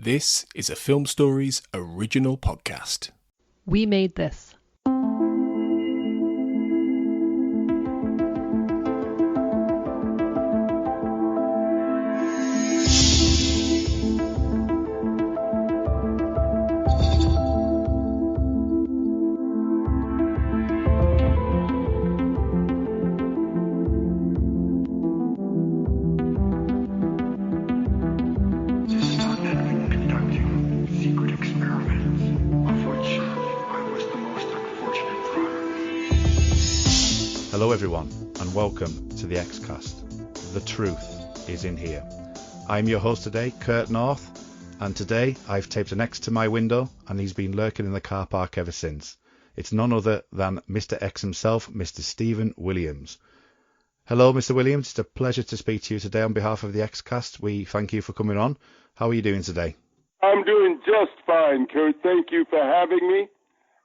This is a Film Stories original podcast. We made this. Hello everyone and welcome to the Xcast. The truth is in here. I'm your host today, Kurt North, and today I've taped an X to my window and he's been lurking in the car park ever since. It's none other than Mr. X himself, Mr. Stephen Williams. Hello Mr. Williams, it's a pleasure to speak to you today on behalf of the Xcast. We thank you for coming on. How are you doing today? I'm doing just fine, Kurt. Thank you for having me.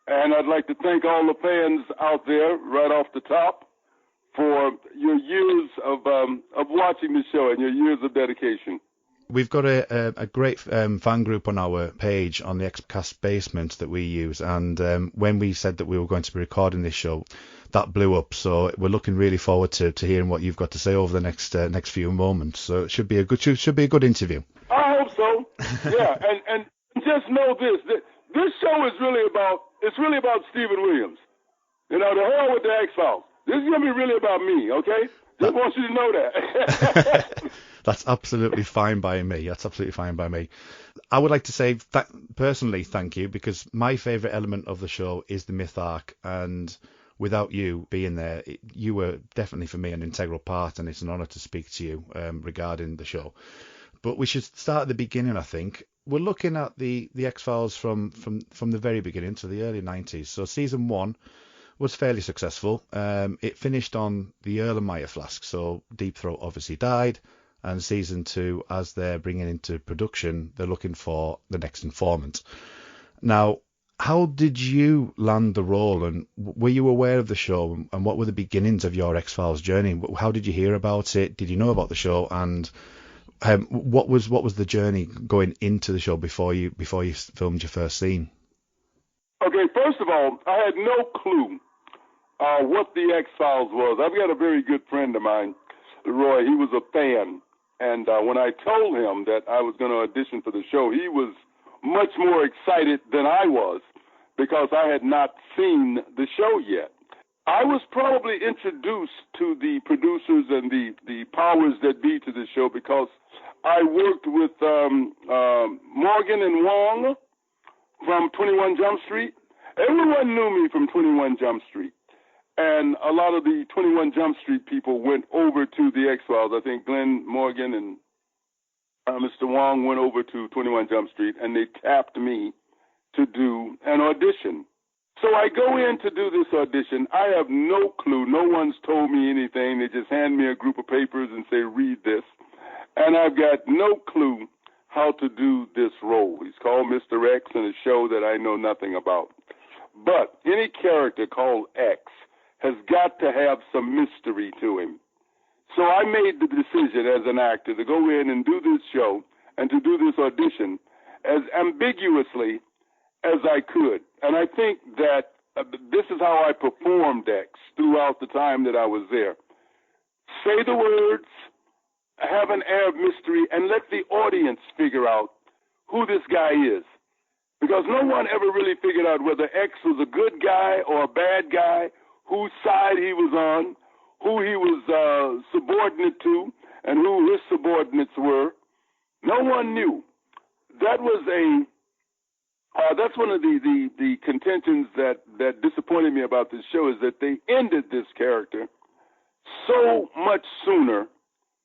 And I'd like to thank all the fans out there right off the top for your years of watching the show and your years of dedication. We've got a great fan group on our page on the Xcast Basement that we use, and when we said that we were going to be recording this show, that blew up. So we're looking really forward to hearing what you've got to say over the next few moments. So it should be a good interview. I hope so. Yeah, and just know this show is really about Stephen Williams. You know, the hell with the X-Files. This is going to be really about me, okay? Just want you to know that. That's absolutely fine by me. I would like to say personally thank you, because my favourite element of the show is the myth arc, and without you being there, you were definitely for me an integral part, and it's an honour to speak to you regarding the show. But we should start at the beginning, I think. We're looking at the X-Files from the very beginning to the early 90s. So season 1 was fairly successful. It finished on the Erlenmeyer flask, so Deep Throat obviously died, and season 2, as they're bringing into production, they're looking for the next informant. Now, how did you land the role, and were you aware of the show, and what were the beginnings of your X-Files journey? How did you hear about it? Did you know about the show, and what was the journey going into the show before you filmed your first scene? Okay, first of all, I had no clue what the X-Files was. I've got a very good friend of mine, Roy. He was a fan, and when I told him that I was going to audition for the show, he was much more excited than I was, because I had not seen the show yet. I was probably introduced to the producers and the powers that be to the show because I worked with Morgan and Wong from 21 Jump Street. Everyone knew me from 21 Jump Street. And a lot of the 21 Jump Street people went over to the X-Files. I think Glenn Morgan and Mr. Wong went over to 21 Jump Street, and they tapped me to do an audition. So I go in to do this audition. I have no clue. No one's told me anything. They just hand me a group of papers and say, read this. And I've got no clue how to do this role. He's called Mr. X in a show that I know nothing about. But any character called X has got to have some mystery to him. So I made the decision as an actor to go in and do this show and to do this audition as ambiguously as I could. And I think that this is how I performed X throughout the time that I was there. Say the words, have an air of mystery, and let the audience figure out who this guy is. Because no one ever really figured out whether X was a good guy or a bad guy, whose side he was on, who he was subordinate to, and who his subordinates were. No one knew. That was that's one of the contentions that disappointed me about this show, is that they ended this character so much sooner.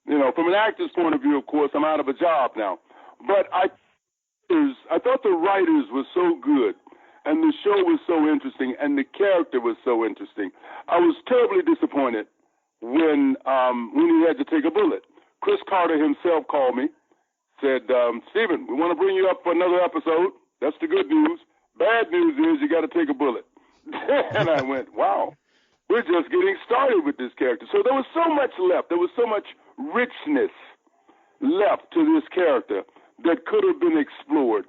You know, from an actor's point of view, of course, I'm out of a job now. But I thought the writers were so good, and the show was so interesting, and the character was so interesting. I was terribly disappointed when he had to take a bullet. Chris Carter himself called me, said, Stephen, we want to bring you up for another episode. That's the good news. Bad news is you got to take a bullet. And I went, wow, we're just getting started with this character. So there was so much left. There was so much richness left to this character that could have been explored.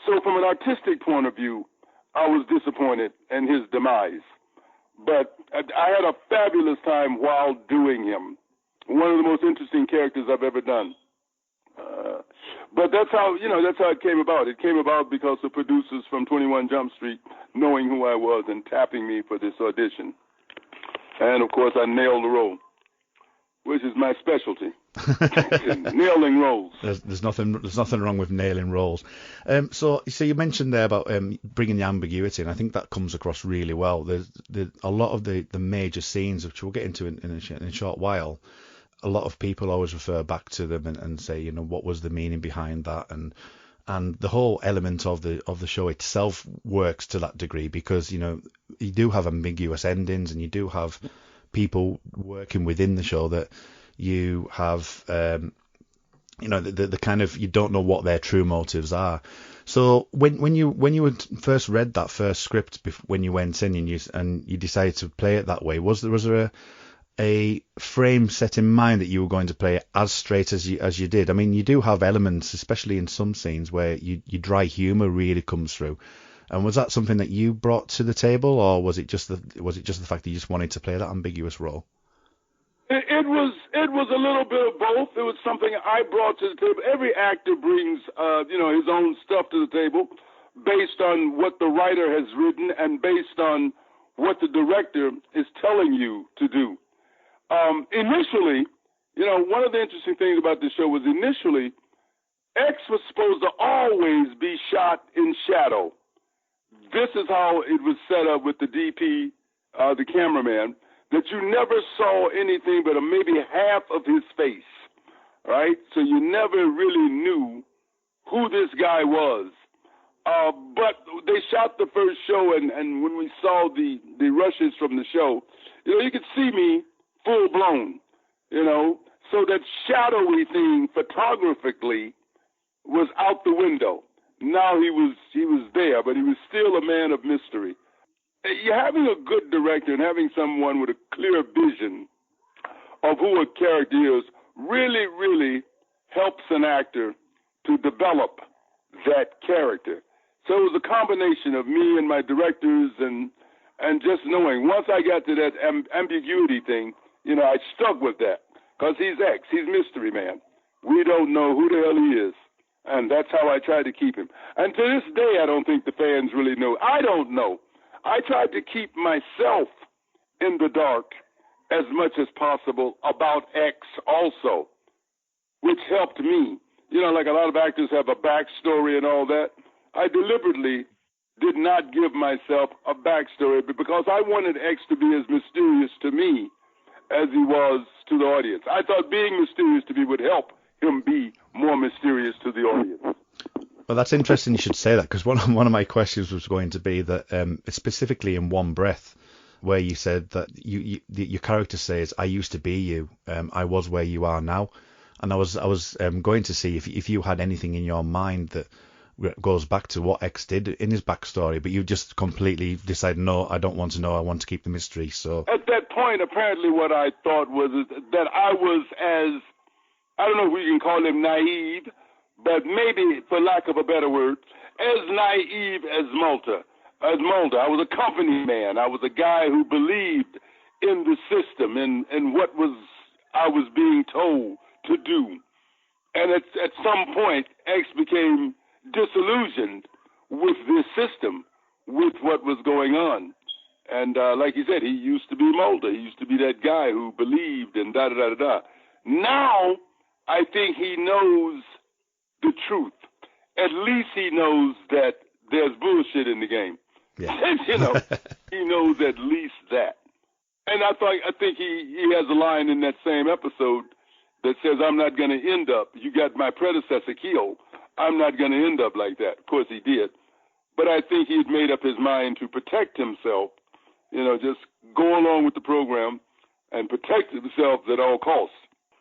So from an artistic point of view, I was disappointed in his demise. But I had a fabulous time while doing him. One of the most interesting characters I've ever done. But that's how it came about. It came about because the producers from 21 Jump Street, knowing who I was and tapping me for this audition. And, of course, I nailed the role, which is my specialty, nailing roles. There's nothing wrong with nailing roles. So you mentioned there about bringing the ambiguity, and I think that comes across really well. There's a lot of the major scenes, which we'll get into in a short while. A lot of people always refer back to them and say, what was the meaning behind that, and the whole element of the show itself works to that degree because you do have ambiguous endings and you do have people working within the show that you have the kind of, you don't know what their true motives are. So when you had first read that first script when you went in and you decided to play it that way, was there a frame set in mind that you were going to play it as straight as you did? I mean, you do have elements, especially in some scenes, where your dry humour really comes through. And was that something that you brought to the table, or was it just the fact that you just wanted to play that ambiguous role? It was a little bit of both. It was something I brought to the table. Every actor brings his own stuff to the table, based on what the writer has written and based on what the director is telling you to do. Initially, one of the interesting things about this show was initially, X was supposed to always be shot in shadow. This is how it was set up with the DP, the cameraman, that you never saw anything but maybe half of his face, right? So you never really knew who this guy was. But they shot the first show, and when we saw the rushes from the show, you could see me full blown, so that shadowy thing photographically was out the window. Now he was there, but he was still a man of mystery. Having a good director and having someone with a clear vision of who a character is really, really helps an actor to develop that character. So it was a combination of me and my directors and just knowing. Once I got to that ambiguity thing, I stuck with that because he's X. He's mystery man. We don't know who the hell he is. And that's how I tried to keep him. And to this day, I don't think the fans really know. I don't know. I tried to keep myself in the dark as much as possible about X also, which helped me. Like a lot of actors have a backstory and all that. I deliberately did not give myself a backstory because I wanted X to be as mysterious to me as he was to the audience. I thought being mysterious to me would help him be more mysterious to the audience. Well, that's interesting you should say that, because one of my questions was going to be that specifically in One Breath, where you said that your character says, "I used to be you, I was where you are now," and I was going to see if you had anything in your mind that goes back to what X did in his backstory, but you just completely decided, no, I don't want to know, I want to keep the mystery. So at that point, apparently what I thought was that I was as, I don't know if we can call him naive, but maybe, for lack of a better word, as naive as Mulder. I was a company man. I was a guy who believed in the system and what I was being told to do. And at some point, X became disillusioned with this system, with what was going on. And like you said, he used to be Mulder. He used to be that guy who believed and da-da-da-da-da. Now, I think he knows the truth. At least he knows that there's bullshit in the game. Yeah. He knows at least that. And I think he has a line in that same episode that says, "I'm not going to end up, you got my predecessor killed, I'm not going to end up like that." Of course he did. But I think he had made up his mind to protect himself, just go along with the program and protect himself at all costs,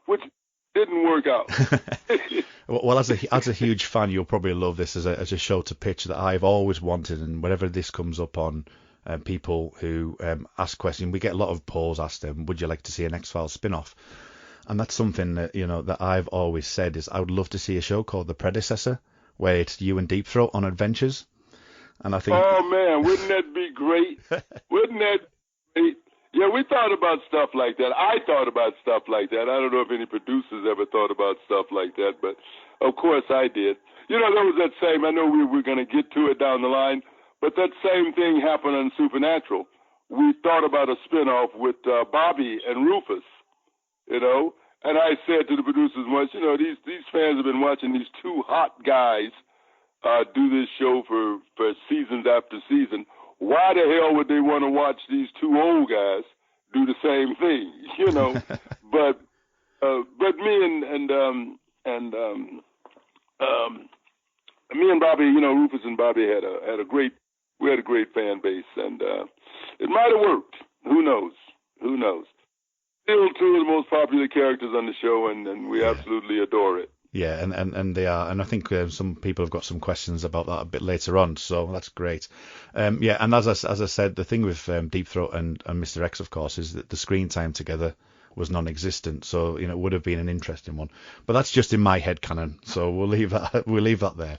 which didn't work out. Well, as a huge fan, you'll probably love this as a show to pitch that I've always wanted, and whenever this comes up on people who ask questions, we get a lot of polls asked them, would you like to see an X-Files spin-off? And that's something that, that I've always said is I would love to see a show called The Predecessor, where it's you and Deep Throat on adventures. And I think... Oh, man, wouldn't that be great? Wouldn't that be great? Yeah, we thought about stuff like that. I thought about stuff like that. I don't know if any producers ever thought about stuff like that, but of course I did. There was that same, I know we were going to get to it down the line, but that same thing happened on Supernatural. We thought about a spinoff with Bobby and Rufus, and I said to the producers once, these fans have been watching these two hot guys do this show for seasons after season. Why the hell would they want to watch these two old guys do the same thing? But me and Bobby, Rufus and Bobby had a great fan base, and it might have worked. Who knows? Still two of the most popular characters on the show, and we absolutely adore it. Yeah, and they are, and I think some people have got some questions about that a bit later on, so that's great. And as I said, the thing with Deep Throat and Mr. X, of course, is that the screen time together was non-existent, so it would have been an interesting one. But that's just in my head canon, so we'll leave that there.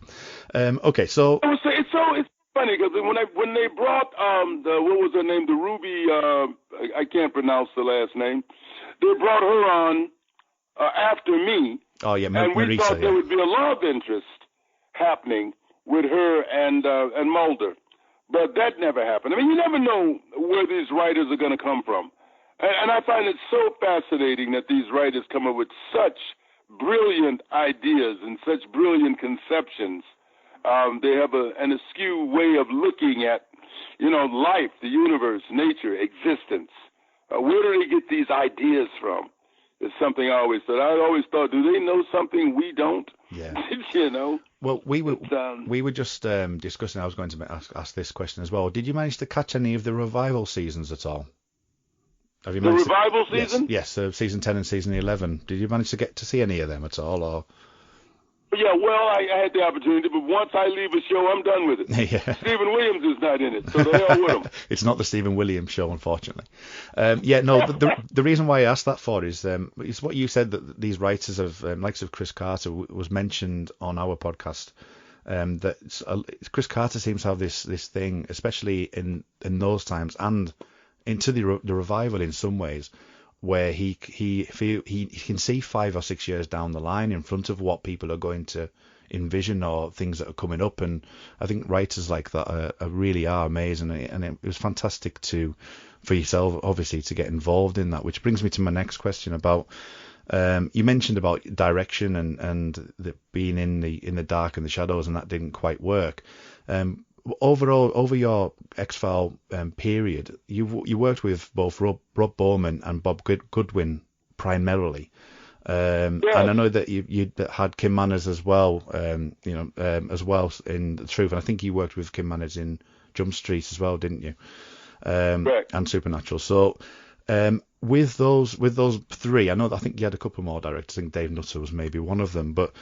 Okay, so it's funny because when they brought what was her name, the Ruby, I can't pronounce the last name. They brought her on after me. Oh yeah, and we Marisa, thought there would be a love interest happening with her and Mulder, but that never happened. I mean, you never know where these writers are going to come from, and I find it so fascinating that these writers come up with such brilliant ideas and such brilliant conceptions. They have an askew way of looking at, life, the universe, nature, existence. Where do they get these ideas from? Is something I always thought. I always thought, do they know something we don't? Yeah. Well, we were just discussing. I was going to ask this question as well. Did you manage to catch any of the revival seasons at all? Have you managed revival season? Yes, season 10 and season 11. Did you manage to get to see any of them at all, or? Yeah, well, I had the opportunity, but once I leave a show, I'm done with it. Yeah. Stephen Williams is not in it, so the hell with him. It's not the Stephen Williams show, unfortunately. The reason why I asked that for is what you said, that these writers of likes of Chris Carter was mentioned on our podcast. That Chris Carter seems to have this thing, especially in those times and into the revival in some ways, where he can see 5 or 6 years down the line in front of what people are going to envision or things that are coming up. And I think writers like that really are amazing. And it was fantastic for yourself, obviously, to get involved in that, which brings me to my next question about, you mentioned about direction and the being in the dark and the shadows, and that didn't quite work. Overall, over your X-File period, you worked with both Rob Bowman and Bob Goodwin primarily, and I know that you had Kim Manners as well, as well in The Truth, and I think you worked with Kim Manners in Jump Street as well, didn't you? Correct. And Supernatural. So with those 3, I think you had a couple more directors. I think Dave Nutter was maybe one of them, but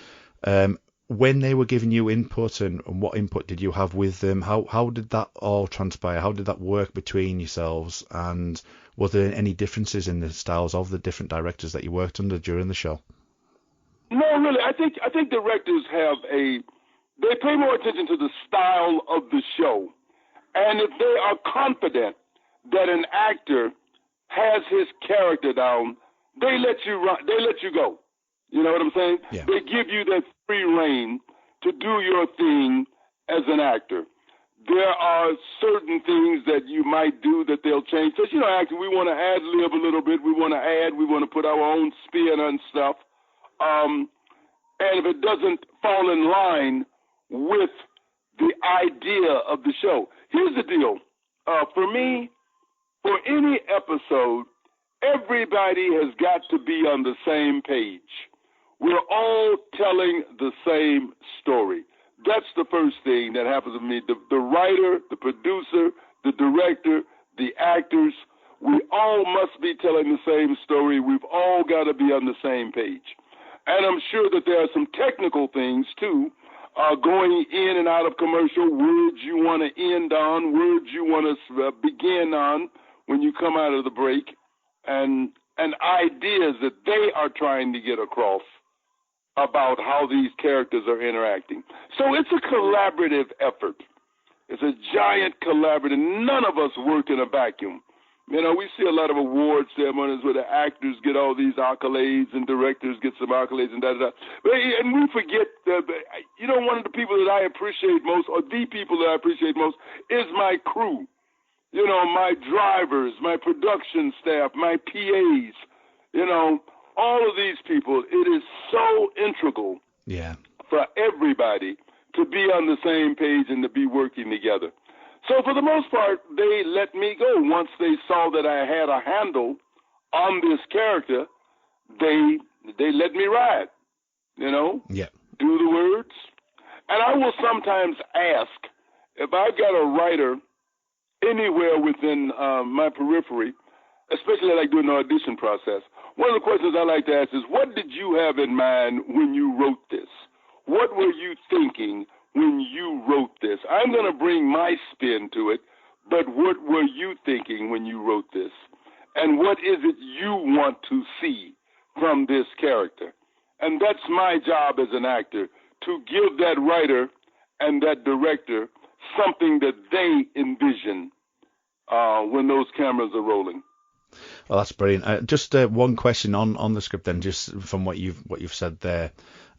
when they were giving you input and what input did you have with them? How did that all transpire? How did that work between yourselves? And were there any differences in the styles of the different directors that you worked under during the show? No, really. I think directors they pay more attention to the style of the show. And if they are confident that an actor has his character down, they let you go. You know what I'm saying? Yeah. They give you that free rein to do your thing as an actor. There are certain things that you might do that they'll change. Because, acting, we want to ad-lib a little bit. We want to put our own spin on stuff. And if it doesn't fall in line with the idea of the show. Here's the deal. For me, for any episode, everybody has got to be on the same page. We're all telling the same story. That's the first thing that happens with me. The writer, the producer, the director, the actors, we all must be telling the same story. We've all got to be on the same page. And I'm sure that there are some technical things, too, going in and out of commercial, words you want to end on, words you want to begin on when you come out of the break. And and ideas that they are trying to get across about how these characters are interacting. So it's a collaborative effort. It's a giant collaborative. None of us work in a vacuum. You know, we see a lot of award ceremonies where the actors get all these accolades and directors get some accolades and da-da-da. And we forget, one of the people that I appreciate most, or the people that I appreciate most, is my crew. You know, my drivers, my production staff, my PAs, you know, all of these people. It is so integral for everybody to be on the same page and to be working together. So for the most part, they let me go. Once they saw that I had a handle on this character, they let me ride, you know, do the words. And I will sometimes ask if I've got a writer anywhere within my periphery, especially like during the audition process, one of the questions I like to ask is, what did you have in mind when you wrote this? What were you thinking when you wrote this? I'm going to bring my spin to it, but what were you thinking when you wrote this? And what is it you want to see from this character? And that's my job as an actor, to give that writer and that director something that they envision when those cameras are rolling. Well, that's brilliant. Just one question on the script then, just from what you've said there.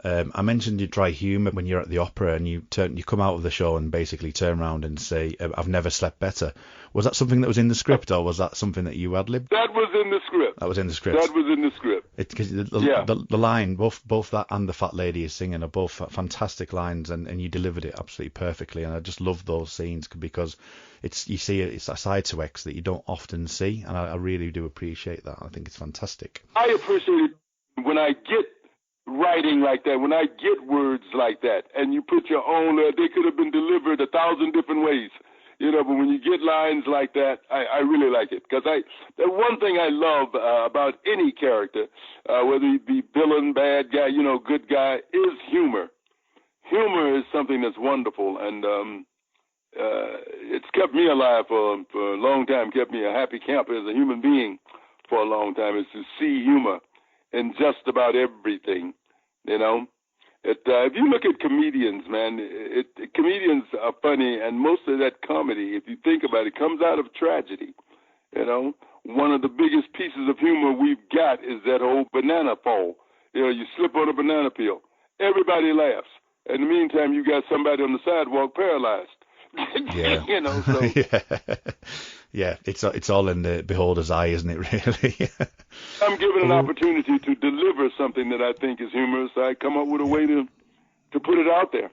I mentioned your dry humour when you're at the opera and you come out of the show and basically turn around and say, "I've never slept better." Was that something that was in the script, or was that something that you ad-libbed? That was in the script. That was in the script. That was in the script. Because the line, both that and the fat lady is singing, are both fantastic lines, and you delivered it absolutely perfectly. And I just love those scenes because it's a side to X that you don't often see, and I really do appreciate that. I think it's fantastic. I appreciate it when I get writing like that, when I get words like that, and you put your own, they could have been delivered 1,000 different ways, you know, but when you get lines like that, I really like it. Because the one thing I love about any character, whether he be villain, bad guy, you know, good guy, is humor. Humor is something that's wonderful, and it's kept me alive for a long time, kept me a happy camper as a human being for a long time, is to see humor in just about everything, you know. If you look at comedians, man, comedians are funny, and most of that comedy, if you think about it, comes out of tragedy, you know. One of the biggest pieces of humor we've got is that whole banana fall. You know, you slip on a banana peel. Everybody laughs. In the meantime, you got somebody on the sidewalk paralyzed. Yeah. You know, so. Yeah, it's all in the beholder's eye, isn't it, really? I'm given an opportunity to deliver something that I think is humorous. I come up with a way to put it out there.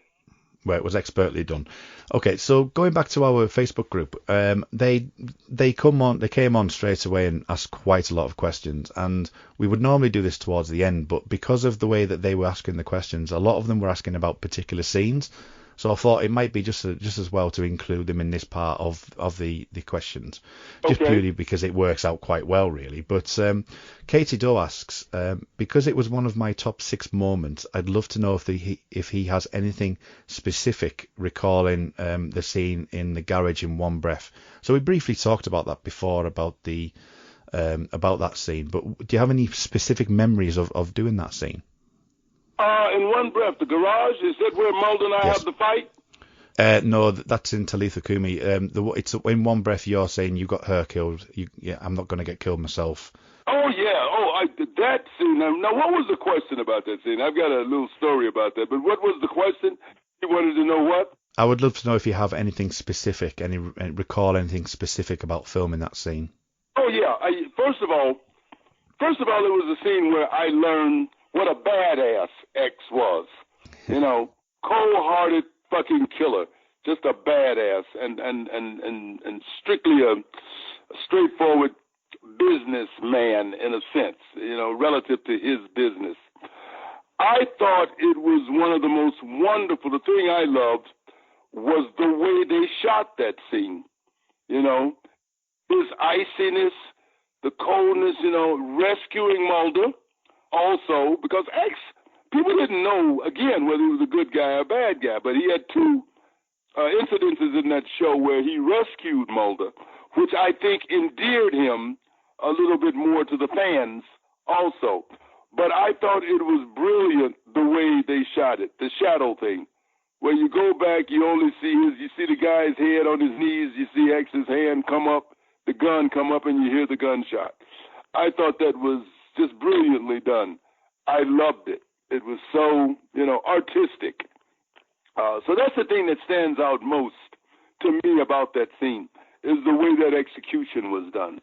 Well, it was expertly done. Okay, so going back to our Facebook group, they came on straight away and asked quite a lot of questions, and we would normally do this towards the end, but because of the way that they were asking the questions, a lot of them were asking about particular scenes. So I thought it might be just as well to include them in this part of the questions, just purely because it works out quite well, really. But Katie Doe asks, because it was one of my top 6 moments, I'd love to know if he has anything specific recalling the scene in the garage in One Breath. So we briefly talked about that before, about that scene. But do you have any specific memories of doing that scene? In One Breath, the garage, is that where Mulder and I have the fight? No, that's in Talitha Kumi. It's in One Breath. You're saying you got her killed. I'm not going to get killed myself. Oh yeah. That scene. Now, what was the question about that scene? I've got a little story about that. But what was the question? You wanted to know what? I would love to know if you have anything specific, recall anything specific about filming that scene. Oh yeah. First of all, it was a scene where I learned what a badass X was. You know, cold-hearted fucking killer, just a badass, and strictly a straightforward businessman in a sense, you know, relative to his business. I thought it was one of the most wonderful. The thing I loved was the way they shot that scene. You know, his iciness, the coldness, you know, rescuing Mulder. Also, because X, people didn't know, again, whether he was a good guy or a bad guy, but he had 2 incidences in that show where he rescued Mulder, which I think endeared him a little bit more to the fans also. But I thought it was brilliant the way they shot it, the shadow thing, where you go back, you only see you see the guy's head on his knees, you see X's hand come up, the gun come up, and you hear the gunshot. I thought that was just brilliantly done. I loved it. It was so, artistic. So that's the thing that stands out most to me about that scene, is the way that execution was done.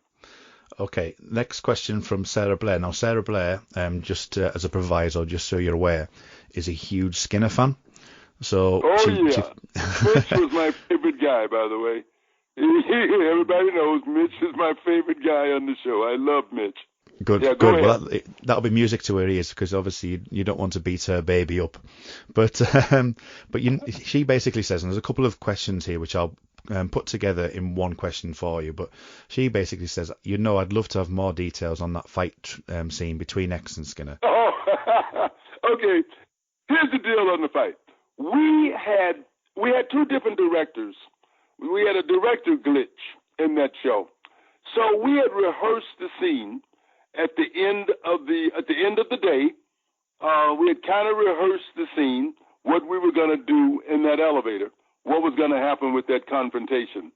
Okay, next question from Sarah Blair. Now, Sarah Blair, just as a proviso, just so you're aware, is a huge Skinner fan. So Mitch was my favorite guy, by the way. Everybody knows Mitch is my favorite guy on the show. I love Mitch. Good, yeah, good. Well, that'll be music to her ears, because obviously you don't want to beat her baby up. But she basically says, and there's a couple of questions here which I'll put together in one question for you. But she basically says, I'd love to have more details on that fight scene between X and Skinner. Oh, okay. Here's the deal on the fight. We had two different directors. We had a director glitch in that show. So we had rehearsed the scene at the end of the day. We had kind of rehearsed the scene, what we were going to do in that elevator, what was going to happen with that confrontation.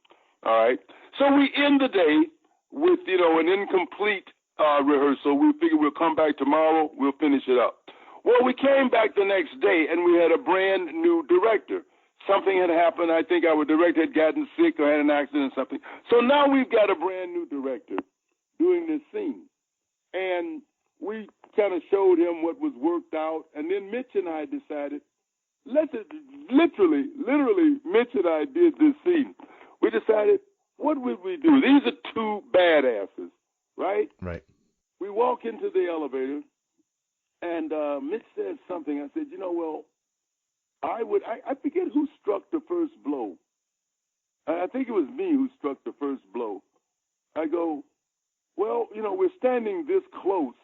All right. So we end the day with, an incomplete rehearsal. We figured we'll come back tomorrow, we'll finish it up. Well, we came back the next day and we had a brand new director. Something had happened. I think our director had gotten sick or had an accident or something. So now we've got a brand new director doing this scene. And we kind of showed him what was worked out. And then Mitch and I decided, literally, Mitch and I did this scene. We decided, what would we do? These are two badasses, right? Right. We walk into the elevator, and Mitch said something. I said, I forget who struck the first blow. I think it was me who struck the first blow. I go, well, we're standing this close.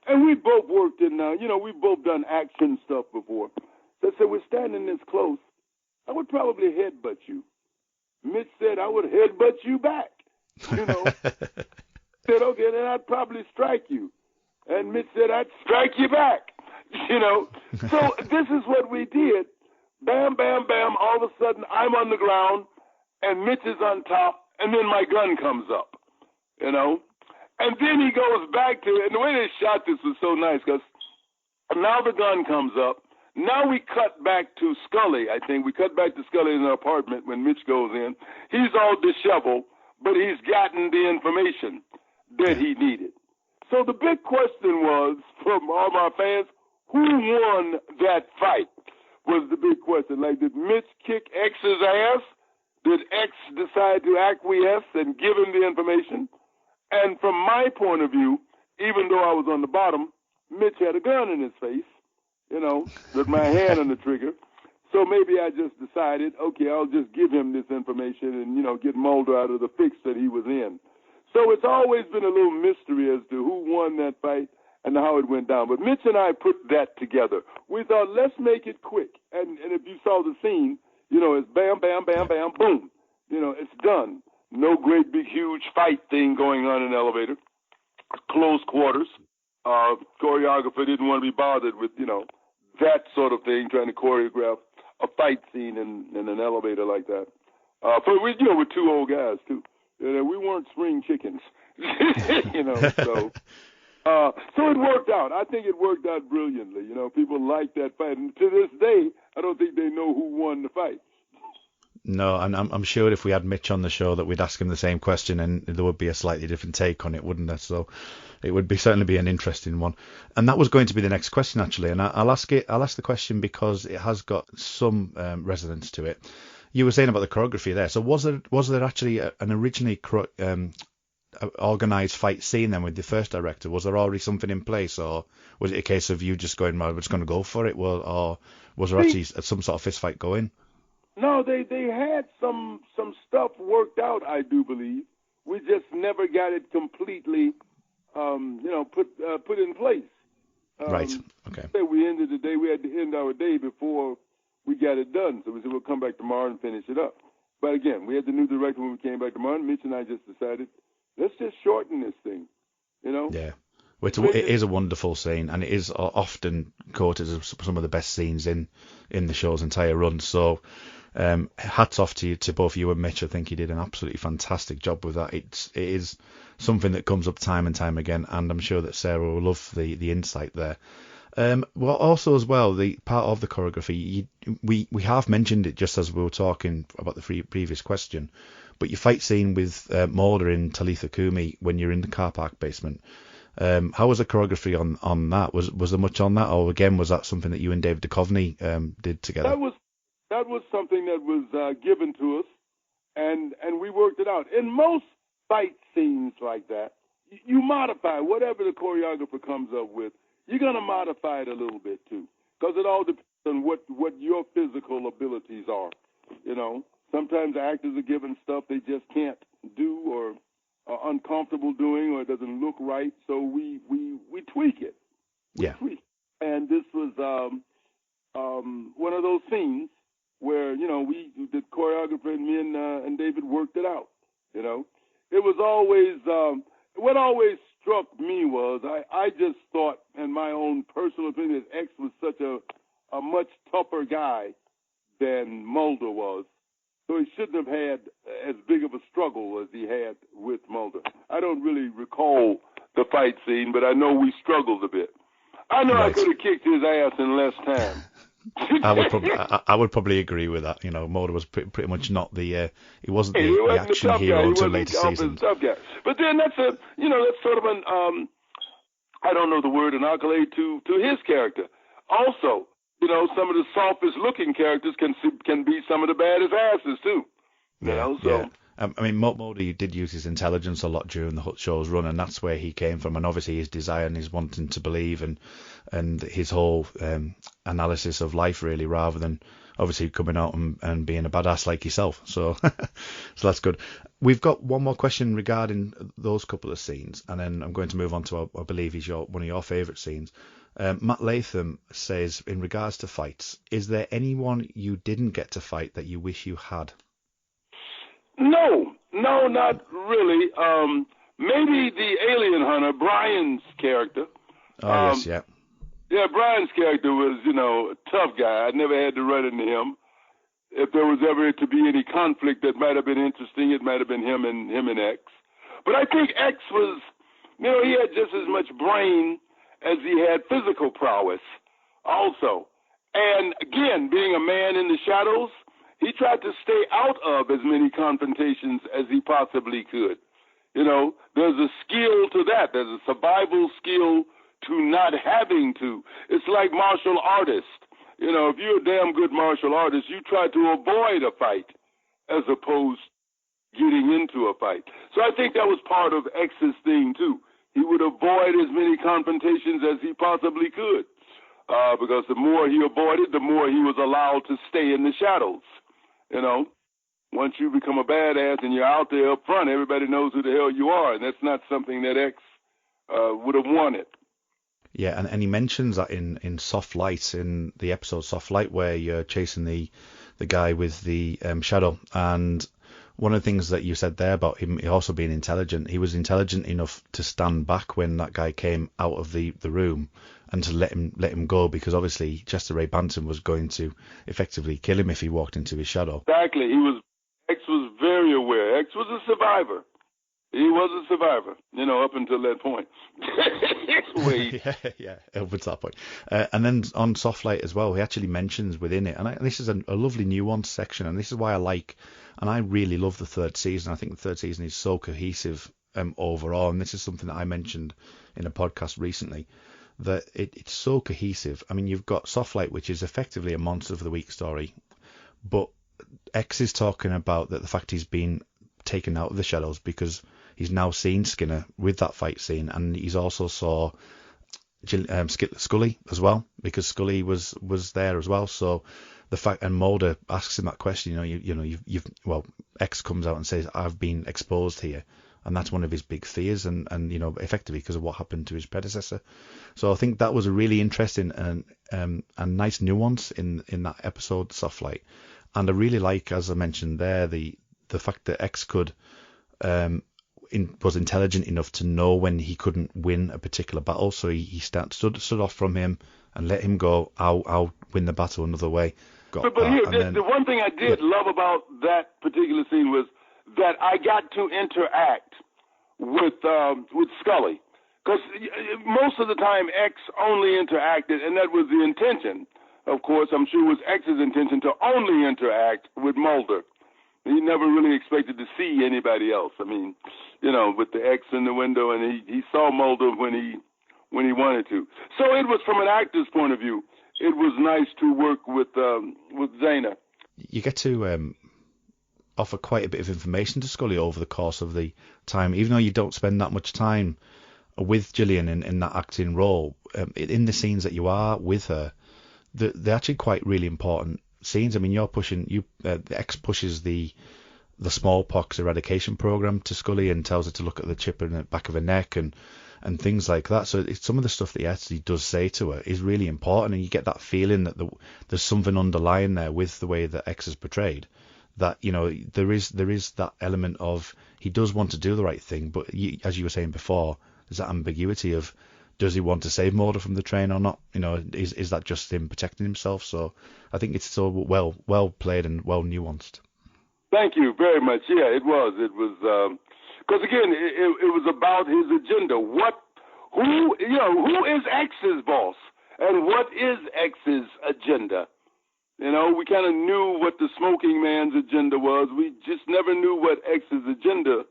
And we both worked in now. We've both done action stuff before. So I said, we're standing this close. I would probably headbutt you. Mitch said, I would headbutt you back. Said, okay, then I'd probably strike you. And Mitch said, I'd strike you back. So this is what we did. Bam, bam, bam. All of a sudden, I'm on the ground, and Mitch is on top, and then my gun comes up, And then he goes back to it. And the way they shot this was so nice, because now the gun comes up. Now we cut back to Scully, I think. We cut back to Scully in the apartment when Mitch goes in. He's all disheveled, but he's gotten the information that he needed. So the big question was, from all my fans, who won that fight was the big question. Like, did Mitch kick X's ass? Did X decide to acquiesce and give him the information? And from my point of view, even though I was on the bottom, Mitch had a gun in his face, with my hand on the trigger. So maybe I just decided, okay, I'll just give him this information and, get Mulder out of the fix that he was in. So it's always been a little mystery as to who won that fight and how it went down. But Mitch and I put that together. We thought, let's make it quick. And if you saw the scene, it's bam, bam, bam, bam, boom. It's done. No great big huge fight thing going on in the elevator. Close quarters. Choreographer didn't want to be bothered with, that sort of thing, trying to choreograph a fight scene in an elevator like that. But we're two old guys, too. We weren't spring chickens, so it worked out. I think it worked out brilliantly. People liked that fight. And to this day, I don't think they know who won the fight. No, and I'm sure if we had Mitch on the show that we'd ask him the same question and there would be a slightly different take on it, wouldn't there? So it would certainly be an interesting one. And that was going to be the next question, actually. And I'll ask the question because it has got some resonance to it. You were saying about the choreography there. So was there actually an originally organised fight scene then with the first director? Was there already something in place, or was it a case of you just going, well, we're just going to go for it? Or was there actually some sort of fist fight going? No, they had some stuff worked out, I do believe. We just never got it completely, put in place. Right. Okay. We ended the day. We had to end our day before we got it done. So we said we'll come back tomorrow and finish it up. But again, we had the new director when we came back tomorrow. Mitch and I just decided, let's just shorten this thing, you know? Yeah. Well, it is a wonderful scene, and it is often quoted as some of the best scenes in the show's entire run. So, hats off to both you and Mitch. I think you did an absolutely fantastic job with that. It is something that comes up time and time again, and I'm sure that Sarah will love the insight there. Well, also as well, the part of the choreography, we have mentioned it just as we were talking about the previous question, but your fight scene with Mulder in Talitha Kumi when you're in the car park basement. How was the choreography on that? Was there much on that, or again was that something that you and David Duchovny did together? That was something that was given to us, and we worked it out. In most fight scenes like that, you modify whatever the choreographer comes up with. You're gonna modify it a little bit too, because it all depends on what your physical abilities are. You know, sometimes actors are given stuff they just can't do or are uncomfortable doing, or it doesn't look right, so we tweak it. Yeah. And this was one of those scenes where, you know, the choreographer and me and David worked it out. You know, it was always what always struck me was I just thought, in my own personal opinion, that X was such a much tougher guy than Mulder was. So he shouldn't have had as big of a struggle as he had with Mulder. I don't really recall the fight scene, but I know we struggled a bit. I know I could have kicked his ass in less time. I would probably agree with that. You know, Mulder was pretty much not he wasn't the action hero until later seasons. But then that's sort of an I don't know the word, an accolade to his character. Also, you know, some of the softest looking characters can be some of the baddest asses too. You know, so. Yeah. I mean, Mulder did use his intelligence a lot during the show's run, and that's where he came from. And obviously his desire and his wanting to believe and his whole analysis of life, really, rather than obviously coming out and being a badass like yourself. So, so that's good. We've got one more question regarding those couple of scenes, and then I'm going to move on to, I believe, one of your favourite scenes. Matt Latham says, in regards to fights, is there anyone you didn't get to fight that you wish you had? No, not really. Maybe the alien hunter, Brian's character. Oh, yes, yeah. Yeah, Brian's character was, you know, a tough guy. I never had to run into him. If there was ever to be any conflict that might have been interesting, it might have been him and X. But I think X was, you know, he had just as much brain as he had physical prowess also. And again, being a man in the shadows, he tried to stay out of as many confrontations as he possibly could. You know, there's a skill to that. There's a survival skill to not having to. It's like martial artists. You know, if you're a damn good martial artist, you try to avoid a fight as opposed to getting into a fight. So I think that was part of X's thing, too. He would avoid as many confrontations as he possibly could, because the more he avoided, the more he was allowed to stay in the shadows. You know, once you become a badass and you're out there up front, everybody knows who the hell you are, and that's not something that X would have wanted. Yeah, and he mentions that in Soft Light, in the episode Soft Light, where you're chasing the guy with the shadow. And one of the things that you said there about him also being intelligent, he was intelligent enough to stand back when that guy came out of the room and to let him go, because obviously Chester Ray Bantam was going to effectively kill him if he walked into his shadow. Exactly. X was very aware. X was a survivor. He was a survivor, you know, up until that point. yeah, up until that point. And then on Soft Light as well, he actually mentions within it, and this is a lovely nuanced section, and this is why I really love the third season. I think the third season is so cohesive overall, and this is something that I mentioned in a podcast recently, that it's so cohesive. I mean, you've got Soft Light, which is effectively a Monster of the Week story, but X is talking about the fact he's been taken out of the shadows because he's now seen Skinner with that fight scene, and he's also saw Scully as well, because Scully was there as well. So the fact, and Mulder asks him that question, X comes out and says, I've been exposed here. And that's one of his big fears, and you know, effectively because of what happened to his predecessor. So I think that was a really interesting and nice nuance in that episode, Soft Light. And I really like, as I mentioned there, the fact that X could, was intelligent enough to know when he couldn't win a particular battle, so he stood off from him and let him go. I'll win the battle another way. But here, the one thing I did love about that particular scene was that I got to interact with Scully, because most of the time X only interacted, and that was the intention. Of course, I'm sure it was X's intention to only interact with Mulder. He never really expected to see anybody else. I mean, with the X in the window, and he saw Mulder when he wanted to. So it was, from an actor's point of view, it was nice to work with Zana. You get to offer quite a bit of information to Scully over the course of the time, even though you don't spend that much time with Gillian in that acting role. In the scenes that you are with her, they're actually quite really important scenes. I mean, the X pushes the smallpox eradication program to Scully and tells her to look at the chip in the back of her neck and things like that. So some of the stuff that he actually does say to her is really important, and you get that feeling that there's something underlying there with the way that X is portrayed. That there is that element of he does want to do the right thing, but as you were saying before, there's that ambiguity of, does he want to save Mulder from the train or not? Is that just him protecting himself? So I think it's so well played and well nuanced. Thank you very much. Yeah, it was. It was because again, it was about his agenda. Who is X's boss, and what is X's agenda? We kind of knew what the smoking man's agenda was. We just never knew what X's agenda.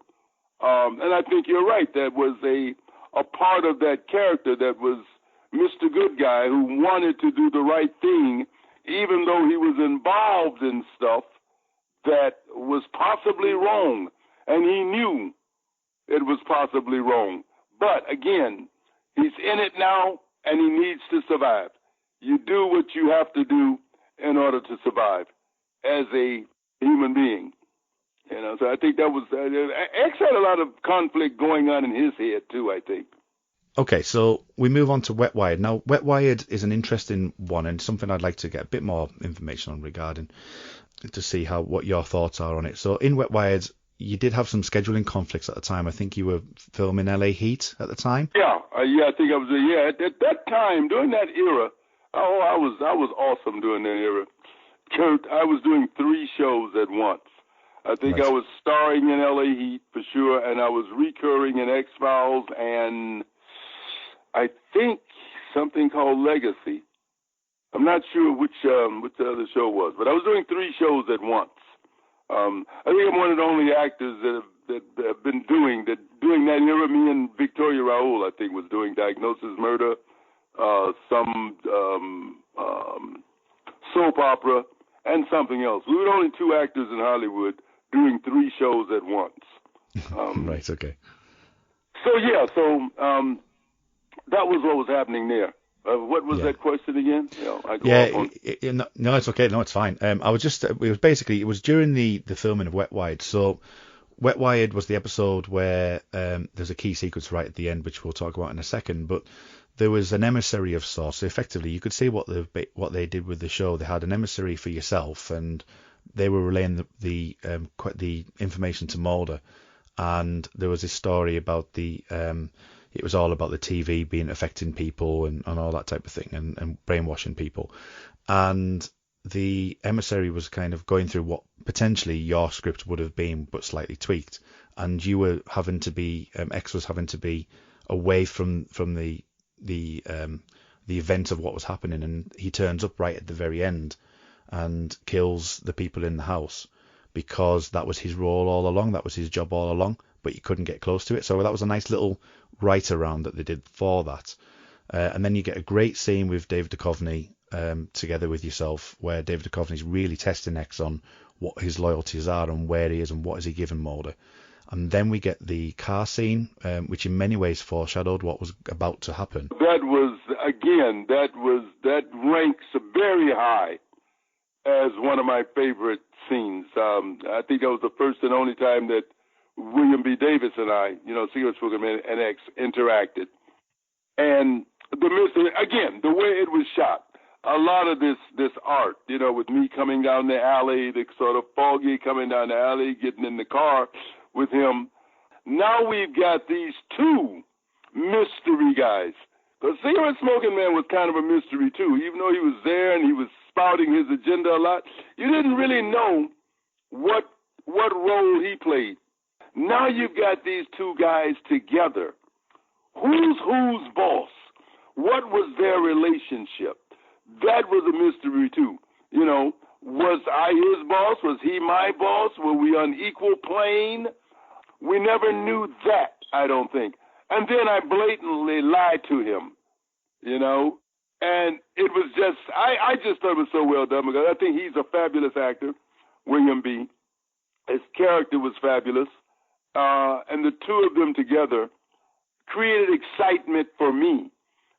And I think you're right. That was a part of that character that was Mr. Good Guy, who wanted to do the right thing, even though he was involved in stuff that was possibly wrong, and he knew it was possibly wrong. But again, he's in it now, and he needs to survive. You do what you have to do in order to survive as a human being. So I think that was X had a lot of conflict going on in his head too, I think. Okay, so we move on to Wet Wired. Now, Wet Wired is an interesting one and something I'd like to get a bit more information on regarding, to see what your thoughts are on it. So in Wet Wired, you did have some scheduling conflicts at the time. I think you were filming LA Heat at the time. Yeah, I think I was. At that time, during that era, I was awesome during that era. Kurt, I was doing 3 shows at once. I think I was starring in LA Heat for sure, and I was recurring in X-Files, and I think something called Legacy. I'm not sure which the other show was, but I was doing 3 shows at once. I think I'm one of the only actors that have been doing that era. Me and Victoria Raoul, I think, was doing Diagnosis Murder, some soap opera, and something else. We were only 2 actors in Hollywood doing 3 shows at once. Right. Okay. So that was what was happening there. What was that question again? No, it's okay. No, it's fine. I was just, it was during the filming of Wet Wired. So Wet Wired was the episode where there's a key sequence right at the end, which we'll talk about in a second. But there was an emissary of sorts. So effectively, you could see what they did with the show. They had an emissary for yourself, and they were relaying the information to Mulder. And there was this story about it was all about the TV affecting people and all that type of thing, and brainwashing people. And the emissary was kind of going through what potentially your script would have been, but slightly tweaked. And you were having to be, X was having to be away from the event of what was happening. And he turns up right at the very end and kills the people in the house, because that was his role all along. That was his job all along, but you couldn't get close to it. So that was a nice little write around that they did for that. And then you get a great scene with David Duchovny together with yourself, where David Duchovny's really testing X on what his loyalties are and where he is and what is he giving Mulder. And then we get the car scene, which in many ways foreshadowed what was about to happen. That ranks very high as one of my favorite scenes. I think that was the first and only time that William B. Davis and I, Cigarette Smoking Man and X, interacted. And the way it was shot, a lot of this art, with me coming down the alley, the sort of foggy coming down the alley, getting in the car with him, Now we've got these two mystery guys. The Cigarette Smoking Man was kind of a mystery, too. Even though he was there and he was spouting his agenda a lot, you didn't really know what role he played. Now you've got these two guys together. Who's boss? What was their relationship? That was a mystery, too. You know, was I his boss? Was he my boss? Were we on equal plane? We never knew that, I don't think. And then I blatantly lied to him, you know. And it was just, I just thought it was so well done because I think he's a fabulous actor, William B. His character was fabulous. And the two of them together created excitement for me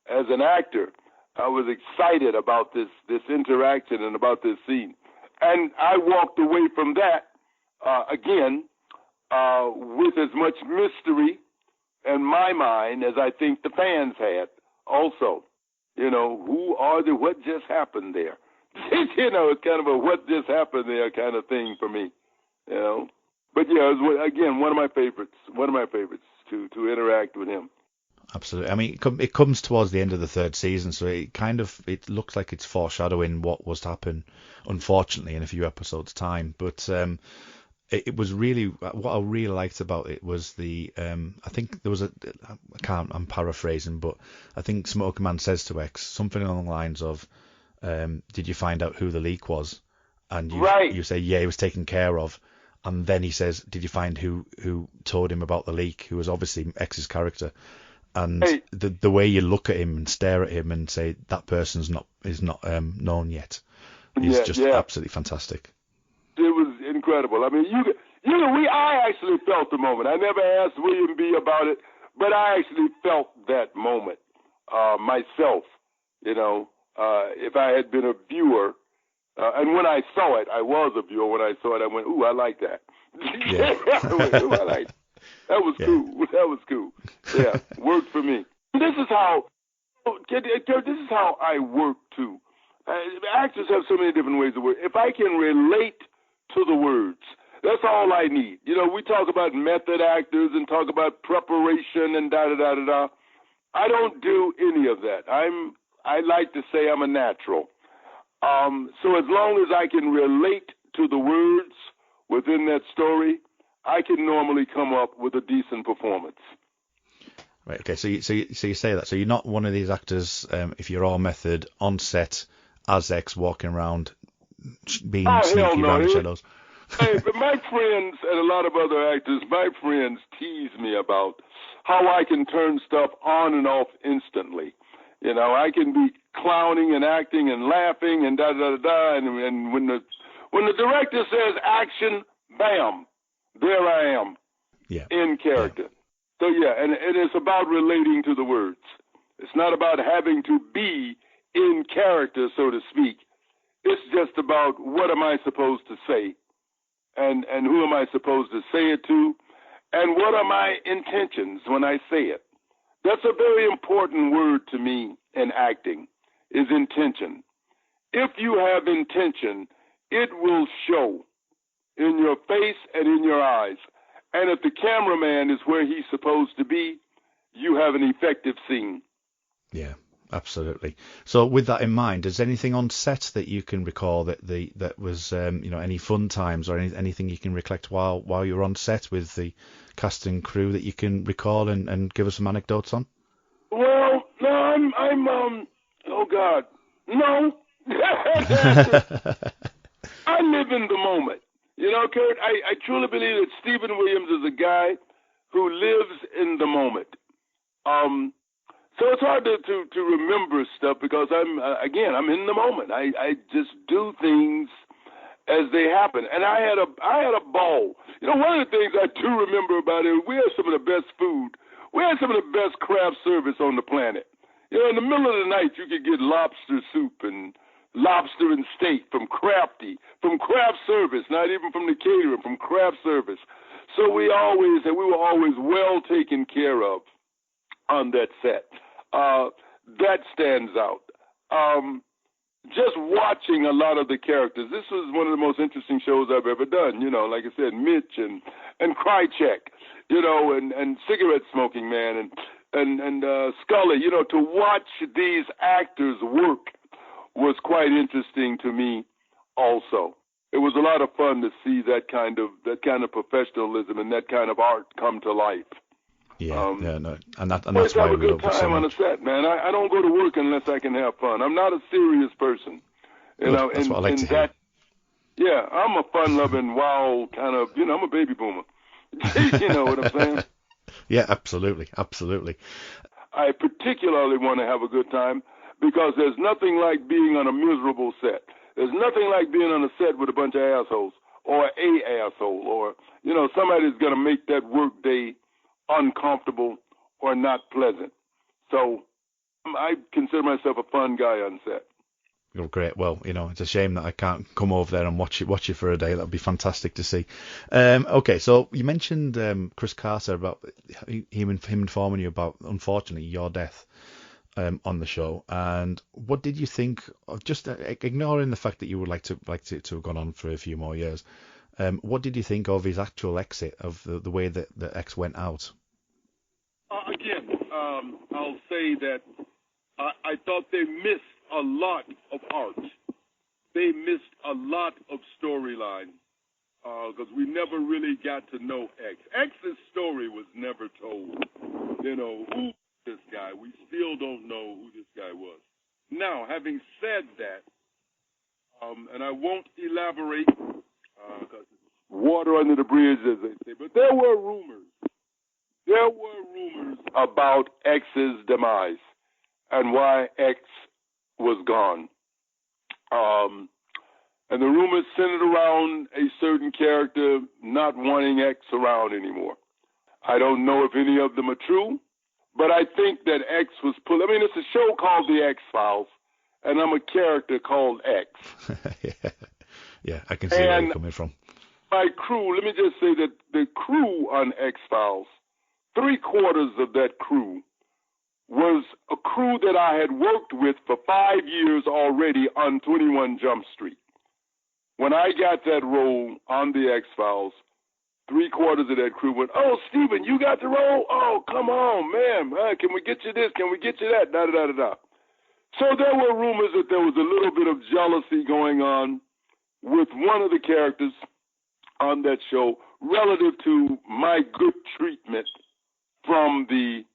as an actor. I was excited about this interaction and about this scene. And I walked away from that, again, with as much mystery in my mind as I think the fans had also. You know, who are they? What just happened there? You know, it's kind of a what just happened there kind of thing for me, you know. But, yeah, it was, again, one of my favorites to interact with him. Absolutely. I mean, it comes towards the end of the third season, so it looks like it's foreshadowing what was to happen, unfortunately, in a few episodes' time. But it was really, what I really liked about it was I think there was I'm paraphrasing, but I think Smoking Man says to X something along the lines of, did you find out who the leak was? And you say, yeah, he was taken care of. And then he says, did you find who told him about the leak? Who was obviously X's character. And the way you look at him and stare at him and say that person's is not known yet is just absolutely fantastic. It was incredible. I mean, I actually felt the moment. I never asked William B. about it, but I actually felt that moment myself. You know, if I had been a viewer, and when I saw it, I was a viewer. When I saw it, I went, "Ooh, I like that." Yeah. I went, "Ooh, I like that." That was cool. That was cool. Yeah, worked for me. This is how I work too. Actors have so many different ways to work. If I can relate to the words, that's all I need. You know, we talk about method actors and talk about preparation and da-da-da-da-da. I don't do any of that. I like to say I'm a natural. So as long as I can relate to the words within that story, I can normally come up with a decent performance. Right. Okay. So you say that. So you're not one of these actors. If you're all method on set as X walking around being sneaky around the shadows. Hey, but my friends and a lot of other actors, my friends tease me about how I can turn stuff on and off instantly. You know, I can be clowning and acting and laughing and da-da-da-da, and when the director says action, bam, there I am, in character. Yeah. So, and it's about relating to the words. It's not about having to be in character, so to speak. It's just about what am I supposed to say, and who am I supposed to say it to, and what are my intentions when I say it. That's a very important word to me in acting, is intention. If you have intention, it will show in your face and in your eyes. And if the cameraman is where he's supposed to be, you have an effective scene. Yeah, absolutely. So with that in mind, is anything on set that you can recall that was any fun times or anything you can recollect while you were on set with the cast and crew that you can recall and give us some anecdotes on? Well, no, I'm oh God, no. I live in the moment. You know, Kurt, I truly believe that Stephen Williams is a guy who lives in the moment. So it's hard to remember stuff because I'm in the moment. I just do things as they happen. And I had a ball. You know, one of the things I do remember about it, we had some of the best food. We had some of the best craft service on the planet. You know, in the middle of the night, you could get lobster soup and lobster and steak from craft service, not even from the caterer, from craft service. So we were always well taken care of on that set. That stands out. Just watching a lot of the characters. This was one of the most interesting shows I've ever done. You know, like I said, Mitch and Krychek. and cigarette smoking man, and Scully, to watch these actors work was quite interesting to me also. It was a lot of fun to see that kind of professionalism and that kind of art come to life. And that's why we we love it so much. Have a good time on a set, man. I don't go to work unless I can have fun. I'm not a serious person, That's what I like to hear. Yeah, I'm a fun-loving, wild kind of, I'm a baby boomer. You know what I'm saying? Yeah, absolutely. I particularly want to have a good time because there's nothing like being on a miserable set. There's nothing like being on a set with a bunch of assholes or a asshole or, somebody's going to make that work day uncomfortable or not pleasant. So I consider myself a fun guy on set. You're great. Well, it's a shame that I can't come over there and watch you for a day. That'd be fantastic to see. Okay, so you mentioned Chris Carter about him informing you about, unfortunately, your death on the show. And what did you think of, just ignoring the fact that you would like to have gone on for a few more years? What did you think of his actual exit, of the way that the X went out? Again, I'll say that I thought they missed a lot of art. They missed a lot of storyline because we never really got to know X. X's story was never told. Who this guy? We still don't know who this guy was. Now, having said that, and I won't elaborate because water under the bridge, as they say, but there were rumors. There were rumors about X's demise and why X was gone. And the rumors centered around a certain character not wanting X around anymore. I don't know if any of them are true, but I think that X was it's a show called The X-Files, and I'm a character called X. Yeah, I can see where you're coming from. My crew, let me just say that the crew on X-Files, 3/4 of that crew was a crew that I had worked with for 5 years already on 21 Jump Street. When I got that role on the X-Files, 3/4 of that crew went, "Oh, Steven, you got the role? Oh, come on, man. Can we get you this? Can we get you that? Da-da-da-da-da." So there were rumors that there was a little bit of jealousy going on with one of the characters on that show relative to my good treatment from the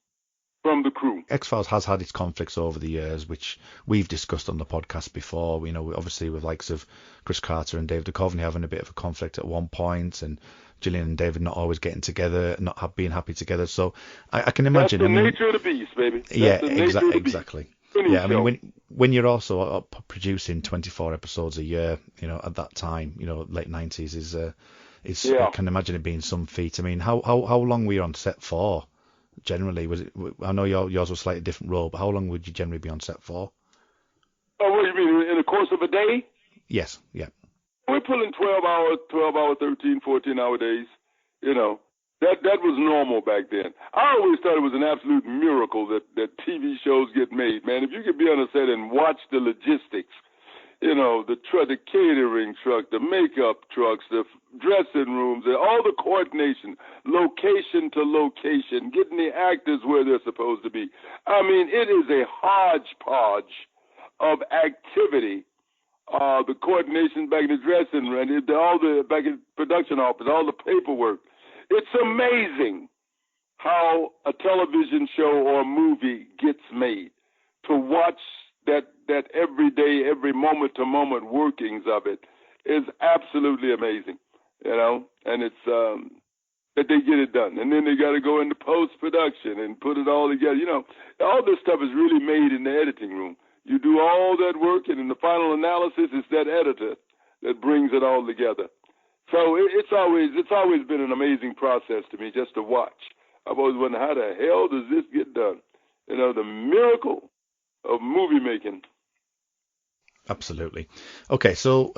crew. X-Files has had its conflicts over the years, which we've discussed on the podcast before. Obviously with likes of Chris Carter and David Duchovny having a bit of a conflict at one point, and Gillian and David not always getting together, not being happy together. So I can imagine. That's the nature of the beast, baby. Exactly. Yeah, when you're also producing 24 episodes a year, at that time, late 90s is I can imagine it being some feat. How long were you on set for? Generally, was it? I know yours was a slightly different role, but how long would you generally be on set for? Oh, what do you mean? In the course of a day? Yes, yeah. We're pulling 12-hour, 13, 14-hour days. That was normal back then. I always thought it was an absolute miracle that TV shows get made, man. If you could be on a set and watch the logistics, the catering truck, the makeup trucks, the dressing rooms, all the coordination, location to location, getting the actors where they're supposed to be. It is a hodgepodge of activity. The coordination back in the dressing room, all the back in the production office, all the paperwork. It's amazing how a television show or a movie gets made. To watch that every day, every moment-to-moment workings of it is absolutely amazing, and it's that they get it done. And then they got to go into post-production and put it all together. All this stuff is really made in the editing room. You do all that work, and in the final analysis, it's that editor that brings it all together. So it's always been an amazing process to me just to watch. I've always wondered, how the hell does this get done? The miracle of movie making. Absolutely. Okay, so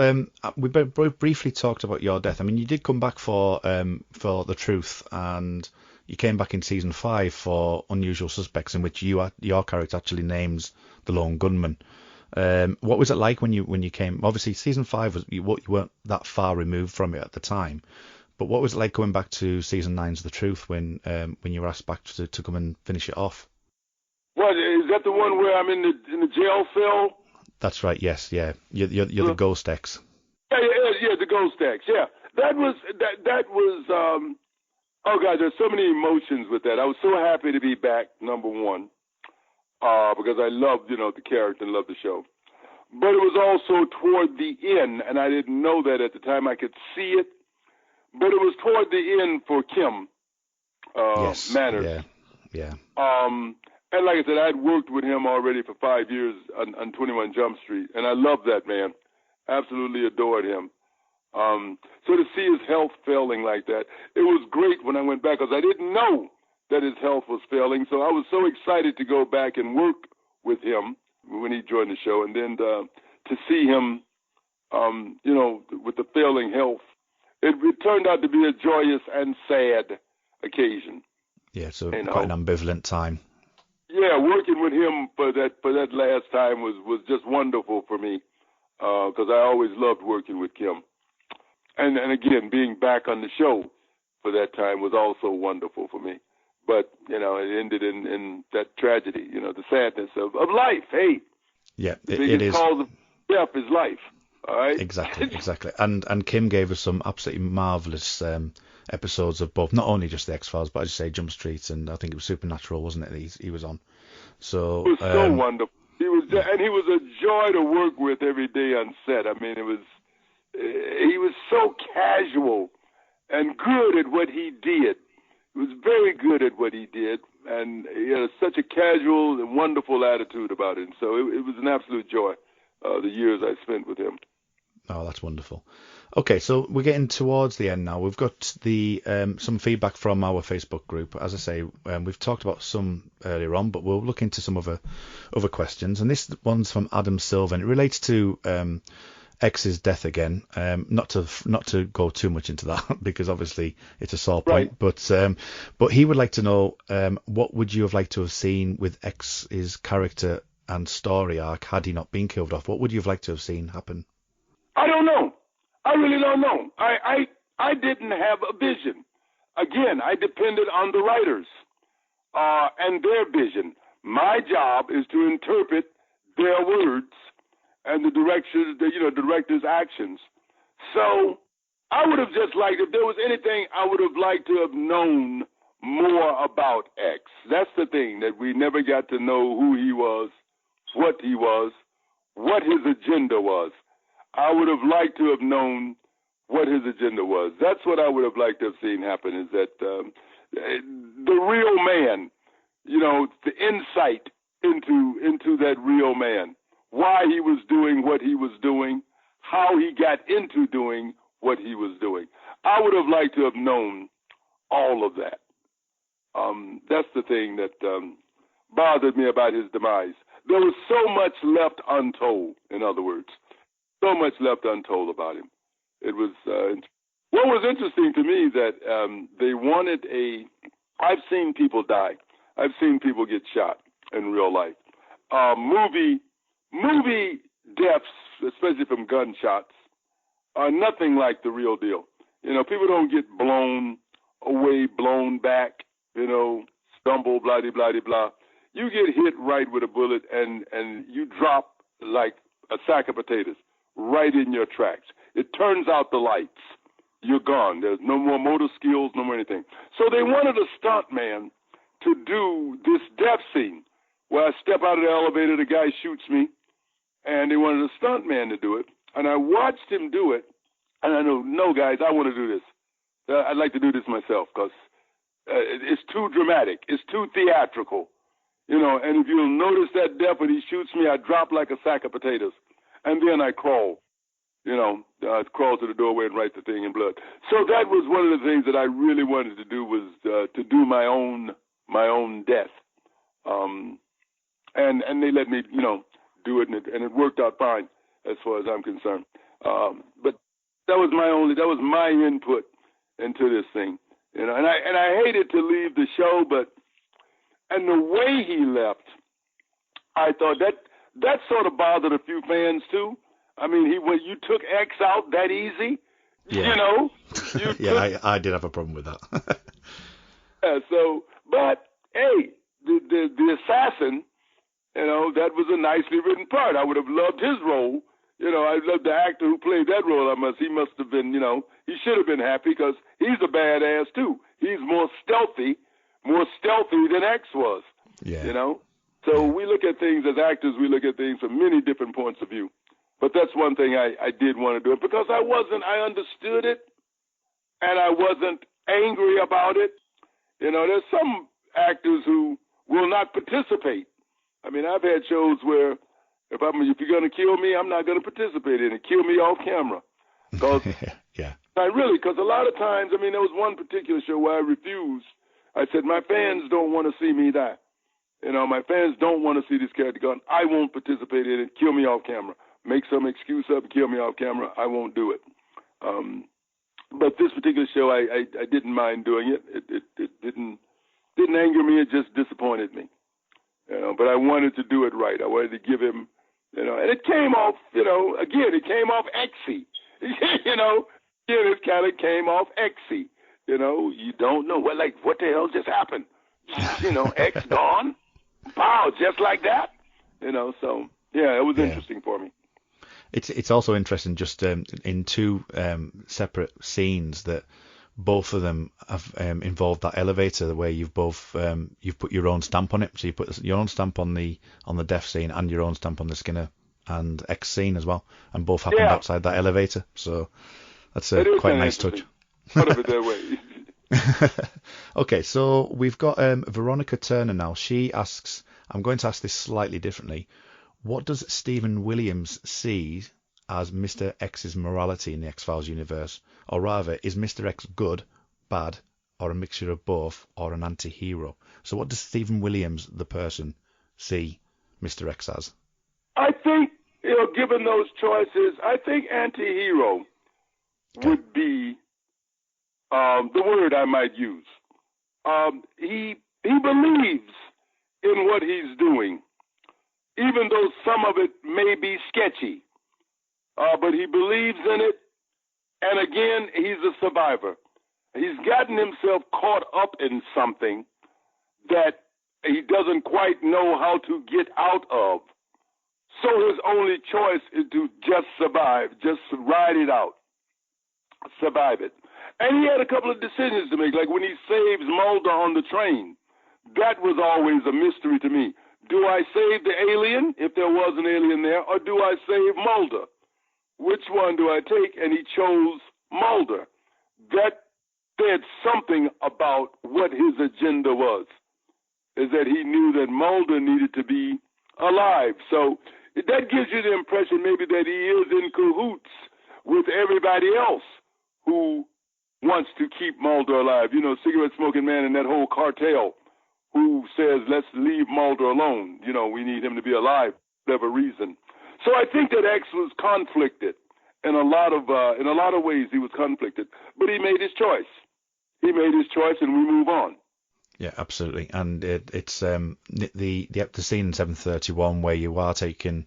we briefly talked about your death. You did come back for The Truth, and you came back in season 5 for Unusual Suspects, in which your character actually names the lone gunman. What was it like when you came? Obviously, season 5 you weren't that far removed from it at the time, But what was it like going back to season 9's The Truth when you were asked back to come and finish it off? What, is that the one where I'm in the jail cell? That's right. Yes. Yeah. You're the Ghost X. Yeah, the Ghost X. Yeah, that was. Oh God, there's so many emotions with that. I was so happy to be back. Number one, because I loved, the character and loved the show. But it was also toward the end, and I didn't know that at the time. I could see it, but it was toward the end for Kim Yes. Manners. Yeah. And like I said, I'd worked with him already for 5 years on 21 Jump Street, and I loved that man. Absolutely adored him. So to see his health failing like that, it was great when I went back because I didn't know that his health was failing. So I was so excited to go back and work with him when he joined the show, and then to see him, with the failing health, it turned out to be a joyous and sad occasion. Yeah, so quite an ambivalent time. Yeah, working with him for that last time was just wonderful for me because I always loved working with Kim. And again, being back on the show for that time was also wonderful for me. But, it ended in that tragedy, the sadness of life. Hey. Yeah, it is. The cause of death is life. All right? Exactly. And Kim gave us some absolutely marvellous episodes of both, not only just the X-Files, but as you say, Jump Street, and I think it was Supernatural, wasn't it, he was on. So, it was so wonderful. He was a joy to work with every day on set. I mean, he was so casual and good at what he did. He was very good at what he did, and he had such a casual and wonderful attitude about it. And so it was an absolute joy, the years I spent with him. Oh, that's wonderful. Okay, so we're getting towards the end now. We've got the some feedback from our Facebook group. As I say, we've talked about some earlier on, but we'll look into some other questions. And this one's from Adam Silva, and it relates to X's death again. Not to go too much into that because obviously it's a sore point. Right. But he would like to know what would you have liked to have seen with X's character and story arc had he not been killed off? What would you have liked to have seen happen? I don't know. I really don't know. I didn't have a vision. Again, I depended on the writers and their vision. My job is to interpret their words and the director's actions. So I would have just liked, if there was anything, I would have liked to have known more about X. That's the thing, that we never got to know who he was, what his agenda was. I would have liked to have known what his agenda was. That's what I would have liked to have seen happen, is that the real man, the insight into that real man, why he was doing what he was doing, how he got into doing what he was doing. I would have liked to have known all of that. That's the thing that bothered me about his demise. There was so much left untold, in other words. So much left untold about him. It was what was interesting to me that they wanted I've seen people die. I've seen people get shot in real life. Movie deaths, especially from gunshots, are nothing like the real deal. People don't get blown away, blown back, stumble, blah, blah, blah, blah. You get hit right with a bullet and you drop like a sack of potatoes right in your tracks. It turns out the lights. You're gone. There's no more motor skills, no more anything. So they wanted a stunt man to do this death scene where I step out of the elevator, the guy shoots me, and they wanted a stunt man to do it. And I watched him do it, and I know, no, guys, I want to do this. I'd like to do this myself because it's too dramatic. It's too theatrical. And if you'll notice that death when he shoots me, I drop like a sack of potatoes. And then I crawl, I'd crawl to the doorway and write the thing in blood. So that was one of the things that I really wanted to do, was to do my own death. And they let me, do it, and it worked out fine as far as I'm concerned. But that was my input into this thing, and I hated to leave the show, and the way he left, I thought that sort of bothered a few fans too. I mean, when you took X out that easy, yeah. Yeah, I did have a problem with that. Yeah, so, but hey, the assassin, that was a nicely written part. I would have loved his role. I loved the actor who played that role. He must have been, he should have been happy because he's a badass too. He's more stealthy than X was. Yeah. So we look at things as actors. We look at things from many different points of view. But that's one thing I did want to do it because I understood it, and I wasn't angry about it. There's some actors who will not participate. I mean, I've had shows where if you're going to kill me, I'm not going to participate in it. Kill me off camera. Yeah. Because a lot of times, there was one particular show where I refused. I said, my fans don't want to see me die. My fans don't want to see this character gone. I won't participate in it. Kill me off camera. Make some excuse up and kill me off camera. I won't do it. But this particular show, I didn't mind doing it. It didn't anger me. It just disappointed me. But I wanted to do it right. I wanted to give him, and it came off, again, it came off Xy. It kind of came off Xy. You don't know what the hell just happened. X gone, wow, just like that. So yeah, it was interesting for me. It's also interesting just in two separate scenes that both of them have involved that elevator where you've both you've put your own stamp on it. So you put your own stamp on the death scene and your own stamp on the Skinner and X scene as well, and both happened outside that elevator. So that's quite a nice touch. Put it that way. Okay, so we've got Veronica Turner now. She asks, I'm going to ask this slightly differently. What does Stephen Williams see as Mr. X's morality in the X-Files universe? Or rather, is Mr. X good, bad, or a mixture of both, or an anti-hero? So what does Stephen Williams, the person, see Mr. X as? I think, given those choices, I think anti-hero would be the word I might use. He believes in what he's doing, even though some of it may be sketchy. But he believes in it, and again, he's a survivor. He's gotten himself caught up in something that he doesn't quite know how to get out of. So his only choice is to just survive, just ride it out, survive it. And he had a couple of decisions to make, like when he saves Mulder on the train. That was always a mystery to me. Do I save the alien, if there was an alien there, or do I save Mulder? Which one do I take? And he chose Mulder. That said something about what his agenda was, is that he knew that Mulder needed to be alive. So that gives you the impression maybe that he is in cahoots with everybody else who wants to keep Mulder alive. Cigarette-smoking man in that whole cartel who says, let's leave Mulder alone. We need him to be alive for whatever reason. So I think that X was conflicted in a lot of ways. He was conflicted, but he made his choice. He made his choice, and we move on. Yeah, absolutely. And it's the scene in 731 where you are taking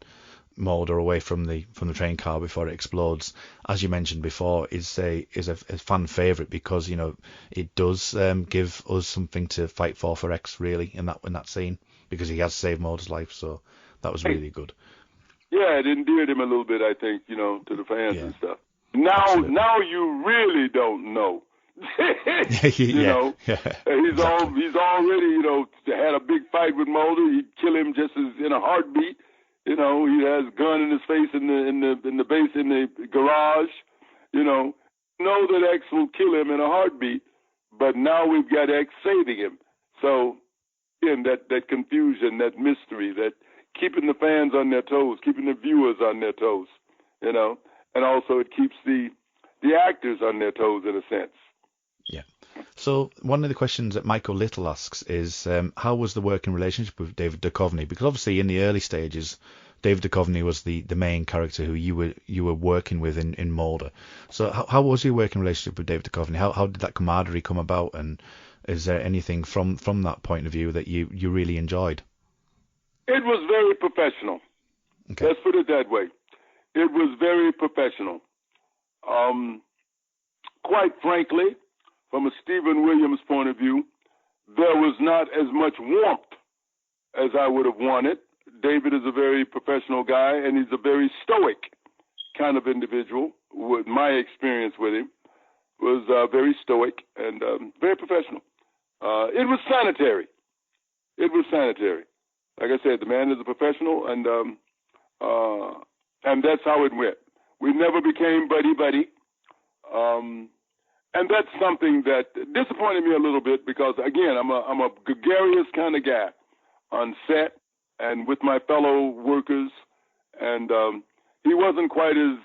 Mulder away from the train car before it explodes, as you mentioned before, is a fan favourite because it does give us something to fight for X really in that scene, because he has saved Mulder's life. So that was really good. Yeah, it endeared him a little bit, I think, to the fans and stuff. Now you really don't know. He's already, had a big fight with Mulder. He'd kill him just as in a heartbeat. He has a gun in his face in the garage. Know that X will kill him in a heartbeat, but now we've got X saving him. So, again, that confusion, that mystery, that keeping the fans on their toes, keeping the viewers on their toes, and also it keeps the actors on their toes in a sense. Yeah. So one of the questions that Michael Little asks is, how was the working relationship with David Duchovny? Because obviously in the early stages, David Duchovny was the main character who you were working with in Mulder. So how was your working relationship with David Duchovny? How did that camaraderie come about? And is there anything from that point of view that you really enjoyed? It was very professional. Okay. Let's put it that way. It was very professional. quite frankly, from a Stephen Williams point of view, there was not as much warmth as I would have wanted. David is a very professional guy, and he's a very stoic kind of individual. With my experience with him was very stoic and very professional. It was sanitary. It was sanitary. Like I said, the man is a professional, and that's how it went. We never became buddy-buddy. And that's something that disappointed me a little bit because, again, I'm a gregarious kind of guy on set and with my fellow workers, and he wasn't quite as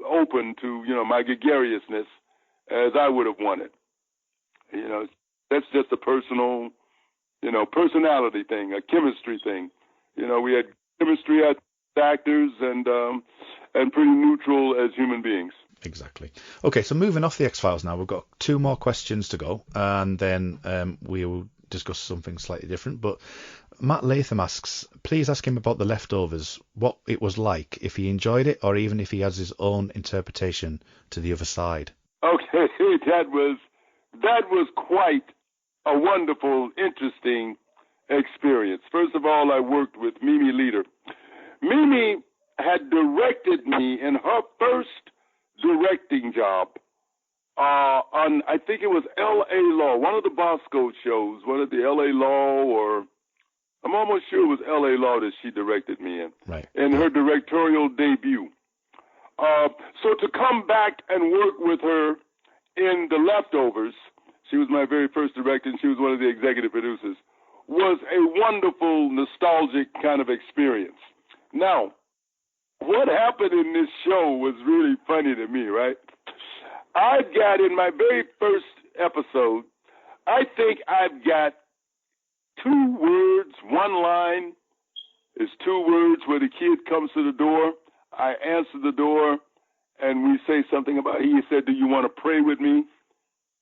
open to, my gregariousness as I would have wanted. That's just a personal, personality thing, a chemistry thing. We had chemistry as actors and pretty neutral as human beings. Exactly. Okay, so moving off the X-Files now, we've got 2 more questions to go, and then we'll discuss something slightly different. But Matt Latham asks, please ask him about The Leftovers, what it was like, if he enjoyed it, or even if he has his own interpretation to the other side. Okay, that was quite a wonderful, interesting experience. First of all, I worked with Mimi Leder. Mimi had directed me in her first directing job on, I think it was L.A. Law, one of the Bosco shows, one of the L.A. Law, or I'm almost sure it was L.A. Law that she directed me in, right, in her directorial debut. So to come back and work with her in The Leftovers, she was my very first director, and she was one of the executive producers, was a wonderful, nostalgic kind of experience. Now, what happened in this show was really funny to me, right? I got in my very first episode, I think I've got 2 words, 1 line is 2 words where the kid comes to the door. I answer the door, and we say something about, he said, do you want to pray with me?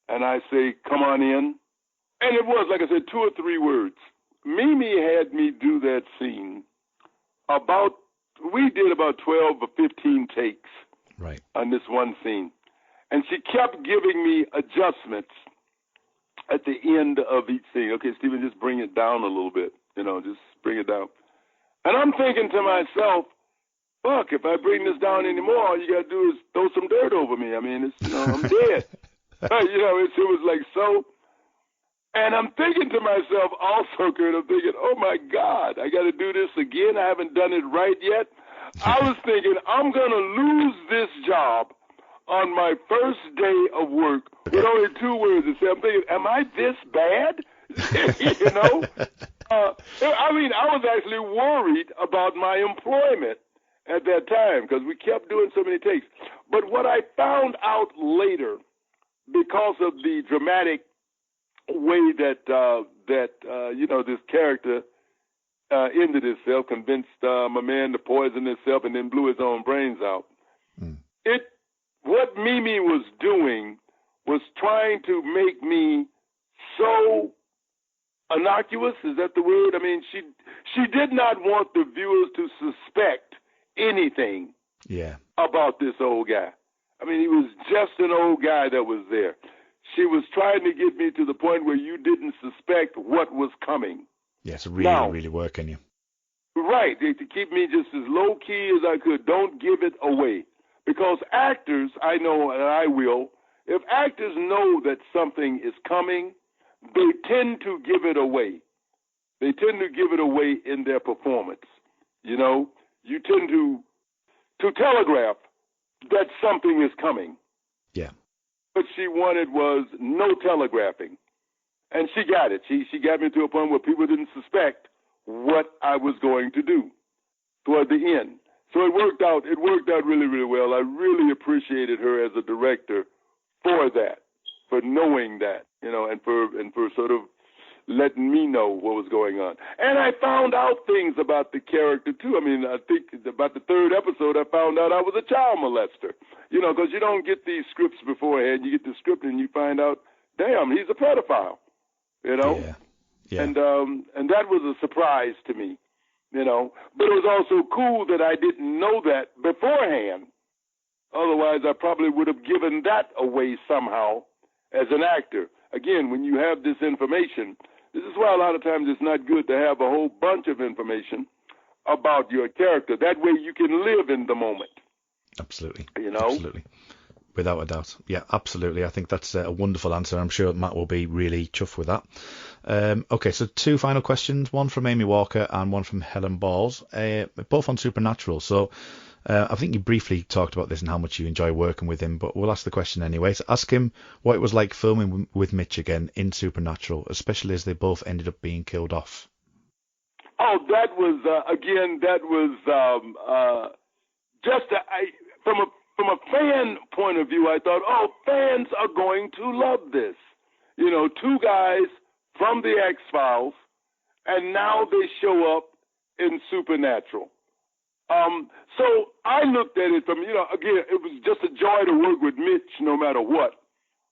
And I say, come on in. And it was, like I said, 2 or 3 words. Mimi had me do that scene we did about 12 or 15 takes right on this one scene. And she kept giving me adjustments at the end of each scene. Okay, Stephen, just bring it down a little bit. Just bring it down. And I'm thinking to myself, fuck, if I bring this down anymore, all you got to do is throw some dirt over me. I mean, I'm dead. It was like so. And I'm thinking to myself also, Kurt, I'm thinking, oh, my God, I got to do this again. I haven't done it right yet. I was thinking, I'm going to lose this job on my first day of work with only 2 words to say. I'm thinking, am I this bad? I was actually worried about my employment at that time because we kept doing so many takes. But what I found out later, because of the dramatic way that this character ended himself, convinced my man to poison himself, and then blew his own brains out. What Mimi was doing was trying to make me so innocuous. Is that the word? I mean, she did not want the viewers to suspect anything about this old guy. I mean, he was just an old guy that was there. She was trying to get me to the point where you didn't suspect what was coming. Yes, really working you. Right, to keep me just as low-key as I could. Don't give it away. Because actors, I know, and I will, if actors know that something is coming, they tend to give it away. They tend to give it away in their performance. You tend to telegraph that something is coming. Yeah. What she wanted was no telegraphing. And she got it. She got me to a point where people didn't suspect what I was going to do toward the end. So it worked out really, really well. I really appreciated her as a director for that, for knowing that, and for sort of letting me know what was going on. And I found out things about the character, too. I mean, I think about the 3rd episode, I found out I was a child molester, because you don't get these scripts beforehand. You get the script and you find out, damn, he's a pedophile, Yeah. And that was a surprise to me, But it was also cool that I didn't know that beforehand. Otherwise, I probably would have given that away somehow as an actor. Again, when you have this information, this is why a lot of times it's not good to have a whole bunch of information about your character. That way you can live in the moment. Absolutely. You know? Absolutely. Without a doubt. Yeah, absolutely. I think that's a wonderful answer. I'm sure Matt will be really chuffed with that. Okay, so 2 final questions, one from Amy Walker and one from Helen Balls, both on Supernatural. So I think you briefly talked about this and how much you enjoy working with him, but we'll ask the question anyway. So ask him what it was like filming with Mitch again in Supernatural, especially as they both ended up being killed off. Oh, that was, from a fan point of view, I thought, fans are going to love this. You know, 2 guys from the X-Files, and now they show up in Supernatural. So I looked at it from, again, it was just a joy to work with Mitch no matter what.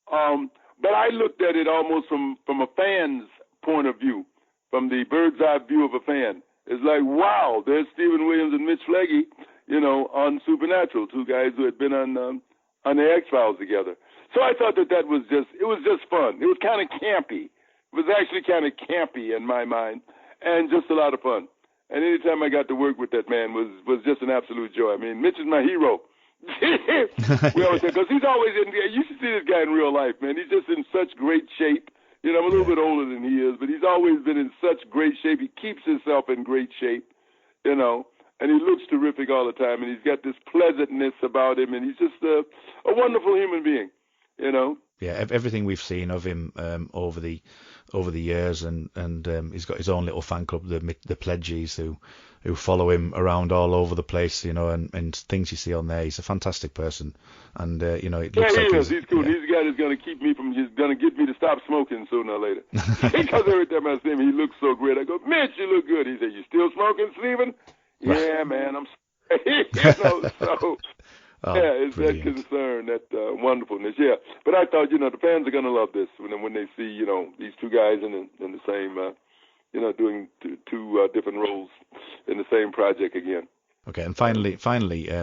But I looked at it almost from a fan's point of view, from the bird's eye view of a fan. It's like, wow, there's Stephen Williams and Mitch Pileggi, on Supernatural, 2 guys who had been on the X-Files together. So I thought that was just fun. It was kind of campy. It was actually kind of campy in my mind, and just a lot of fun. And anytime I got to work with that man was just an absolute joy. I mean, Mitch is my hero. We always say, because he's always you should see this guy in real life, man. He's just in such great shape. I'm a little bit older than he is, but he's always been in such great shape. He keeps himself in great shape, and he looks terrific all the time, and he's got this pleasantness about him, and he's just a wonderful human being, Yeah, everything we've seen of him over the years, and he's got his own little fan club, the Pledges, who follow him around all over the place, and things you see on there. He's a fantastic person, and it looks like he's cool. Yeah. He's the guy that's going to keep me from, he's going to get me to stop smoking sooner or later. Because every time I see him, he looks so great. I go, Mitch, you look good. He said, you still smoking, Stephen? Yeah, man, I'm. So. Oh, yeah, it's brilliant. that concern, that wonderfulness. Yeah, but I thought, the fans are going to love this when they see, these 2 guys in the same, doing two different roles in the same project again. Okay, and finally,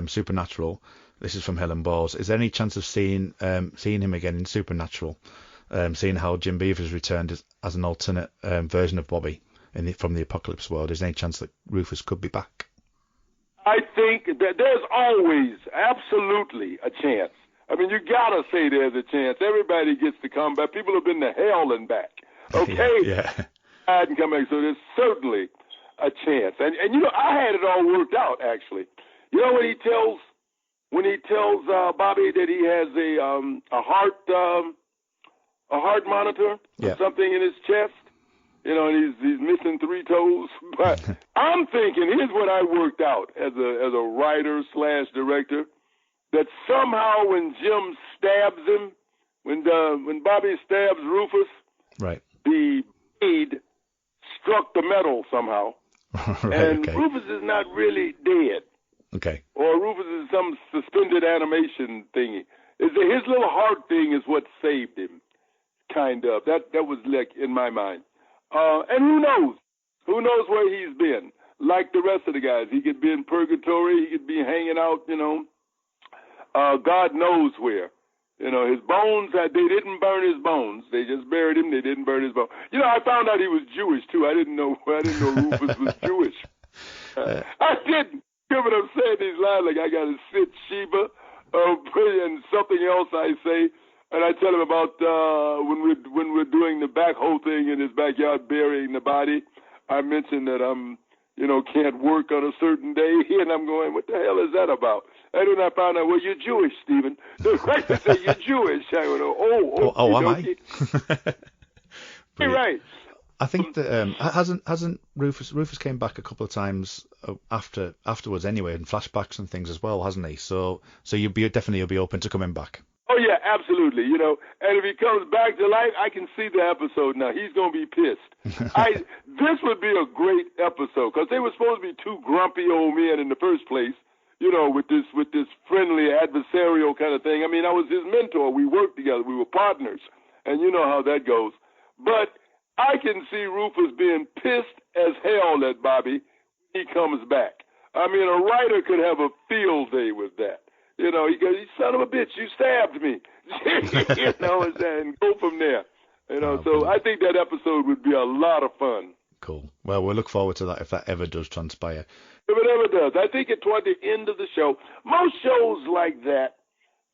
Supernatural. This is from Helen Balls. Is there any chance of seeing him again in Supernatural? Seeing how Jim Beaver's returned as an alternate version of Bobby from the Apocalypse world. Is there any chance that Rufus could be back? I think that there's always absolutely a chance. I mean, you gotta say there's a chance. Everybody gets to come back. People have been to hell and back. Okay? Yeah. I can come back. So there's certainly a chance. And I had it all worked out, actually. When he tells Bobby that he has a heart monitor or something in his chest, and he's missing 3 toes. But I'm thinking, here's what I worked out as a writer / director, that somehow when Jim stabs him, when Bobby stabs Rufus, right, the blade struck the metal somehow, right, and okay. Rufus is not really dead. Okay. Or Rufus is some suspended animation thingy. His little heart thing is what saved him, kind of. That was like in my mind. And who knows? Who knows where he's been? Like the rest of the guys, he could be in purgatory. He could be hanging out. God knows where. His bones. They didn't burn his bones. They just buried him. They didn't burn his bones. I found out he was Jewish too. I didn't know Rufus was Jewish. I didn't. But I'm saying these lines like I got to sit Sheba, and something else I say. And I tell him about when we're doing the backhoe thing in his backyard, burying the body. I mentioned that I'm, can't work on a certain day, and I'm going, what the hell is that about? And when I found out, well, you're Jewish, Stephen. The right to say you're Jewish. I went, oh, am I? You're right. I think that hasn't Rufus came back a couple of times afterwards anyway, in flashbacks and things as well, hasn't he? So you'll be open to coming back. Oh, yeah, absolutely. And if he comes back to life, I can see the episode now. He's going to be pissed. This would be a great episode because they were supposed to be 2 grumpy old men in the first place, with this friendly adversarial kind of thing. I mean, I was his mentor. We worked together. We were partners. And you know how that goes. But I can see Rufus being pissed as hell at Bobby when he comes back. I mean, a writer could have a field day with that. He goes, "You son of a bitch, you stabbed me." And go from there. So I think that episode would be a lot of fun. Cool. Well, we'll look forward to that if that ever does transpire. If it ever does. I think toward the end of the show, most shows like that,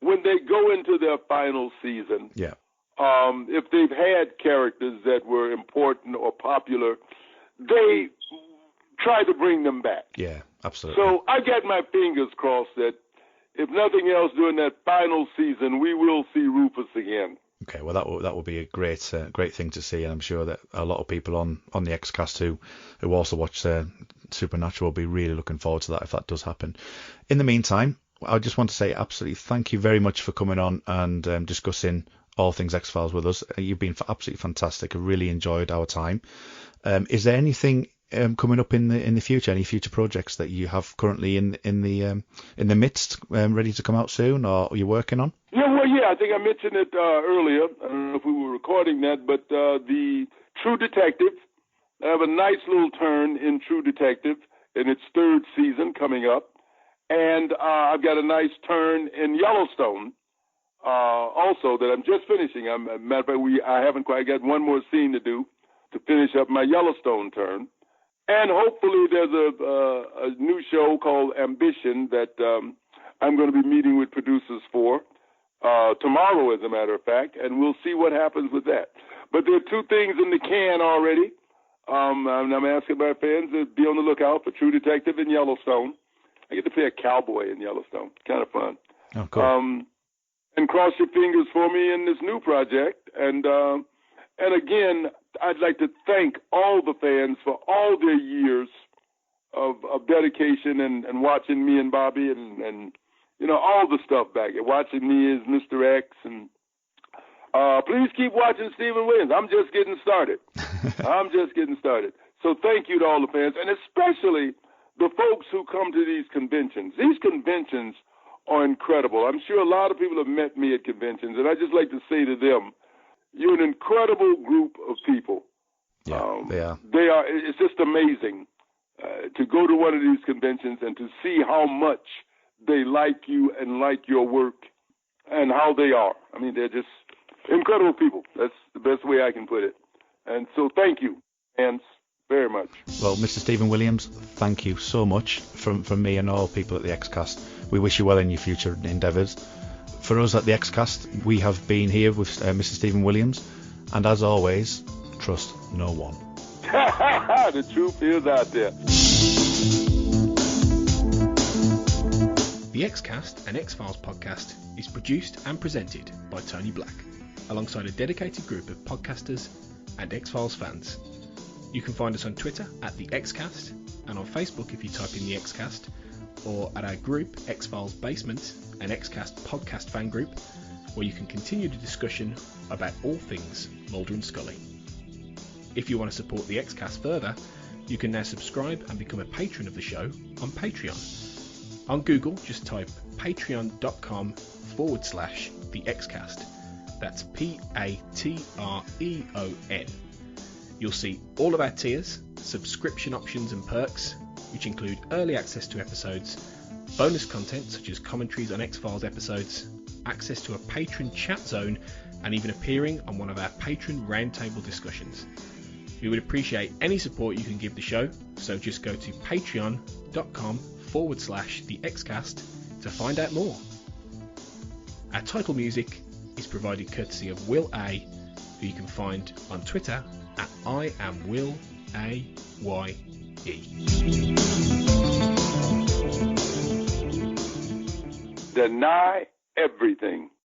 when they go into their final season, if they've had characters that were important or popular, they try to bring them back. Yeah, absolutely. So I got my fingers crossed that if nothing else, during that final season, we will see Rufus again. Okay, well that will be a great thing to see, and I'm sure that a lot of people on the Xcast who also watch Supernatural will be really looking forward to that if that does happen. In the meantime, I just want to say absolutely thank you very much for coming on and discussing all things X-Files with us. You've been absolutely fantastic. I really enjoyed our time. Is there anything coming up in the future? Any future projects that you have currently in the midst, ready to come out soon, or are you working on? Yeah, I think I mentioned it earlier. I don't know if we were recording that, but the True Detective. I have a nice little turn in True Detective in its third season coming up, and I've got a nice turn in Yellowstone. Also, that I'm just finishing. Matter of fact, I haven't quite got one more scene to do to finish up my Yellowstone turn. And hopefully there's a new show called Ambition that I'm going to be meeting with producers for tomorrow, as a matter of fact, and we'll see what happens with that. But there are two things in the can already. I'm asking my fans to be on the lookout for True Detective in Yellowstone. I get to play a cowboy in Yellowstone. Kind of fun. Oh, cool. And cross your fingers for me in this new project. And again, I'd like to thank all the fans for all their years of dedication and watching me and Bobby and all the stuff back there, watching me as Mr. X. And please keep watching Stephen Williams. I'm just getting started. So thank you to all the fans, and especially the folks who come to these conventions. These conventions are incredible. I'm sure a lot of people have met me at conventions, and I just like to say to them, you're an incredible group of people. Yeah, they are. It's just amazing to go to one of these conventions and to see how much they like you and like your work and how they are. I mean, they're just incredible people. That's the best way I can put it. And so thank you, fans, very much. Well, Mr. Stephen Williams, thank you so much from me and all people at the Xcast. We wish you well in your future endeavours. For us at the Xcast, we have been here with Mr. Stephen Williams, and as always, trust no one. The truth is out there. The Xcast, an X-Files podcast, is produced and presented by Tony Black, alongside a dedicated group of podcasters and X-Files fans. You can find us on Twitter at the Xcast, and on Facebook if you type in the Xcast, or at our group X-Files Basement, an Xcast podcast fan group, where you can continue the discussion about all things Mulder and Scully. If you want to support the Xcast further, you can now subscribe and become a patron of the show on Patreon. On Google, just type patreon.com/the Xcast. That's Patreon. You'll see all of our tiers, subscription options and perks, which include early access to episodes, bonus content such as commentaries on X-Files episodes, access to a patron chat zone, and even appearing on one of our patron roundtable discussions. We would appreciate any support you can give the show, so just go to patreon.com/the Xcast to find out more. Our title music is provided courtesy of Will A, who you can find on Twitter at IamWillAYE. Deny everything.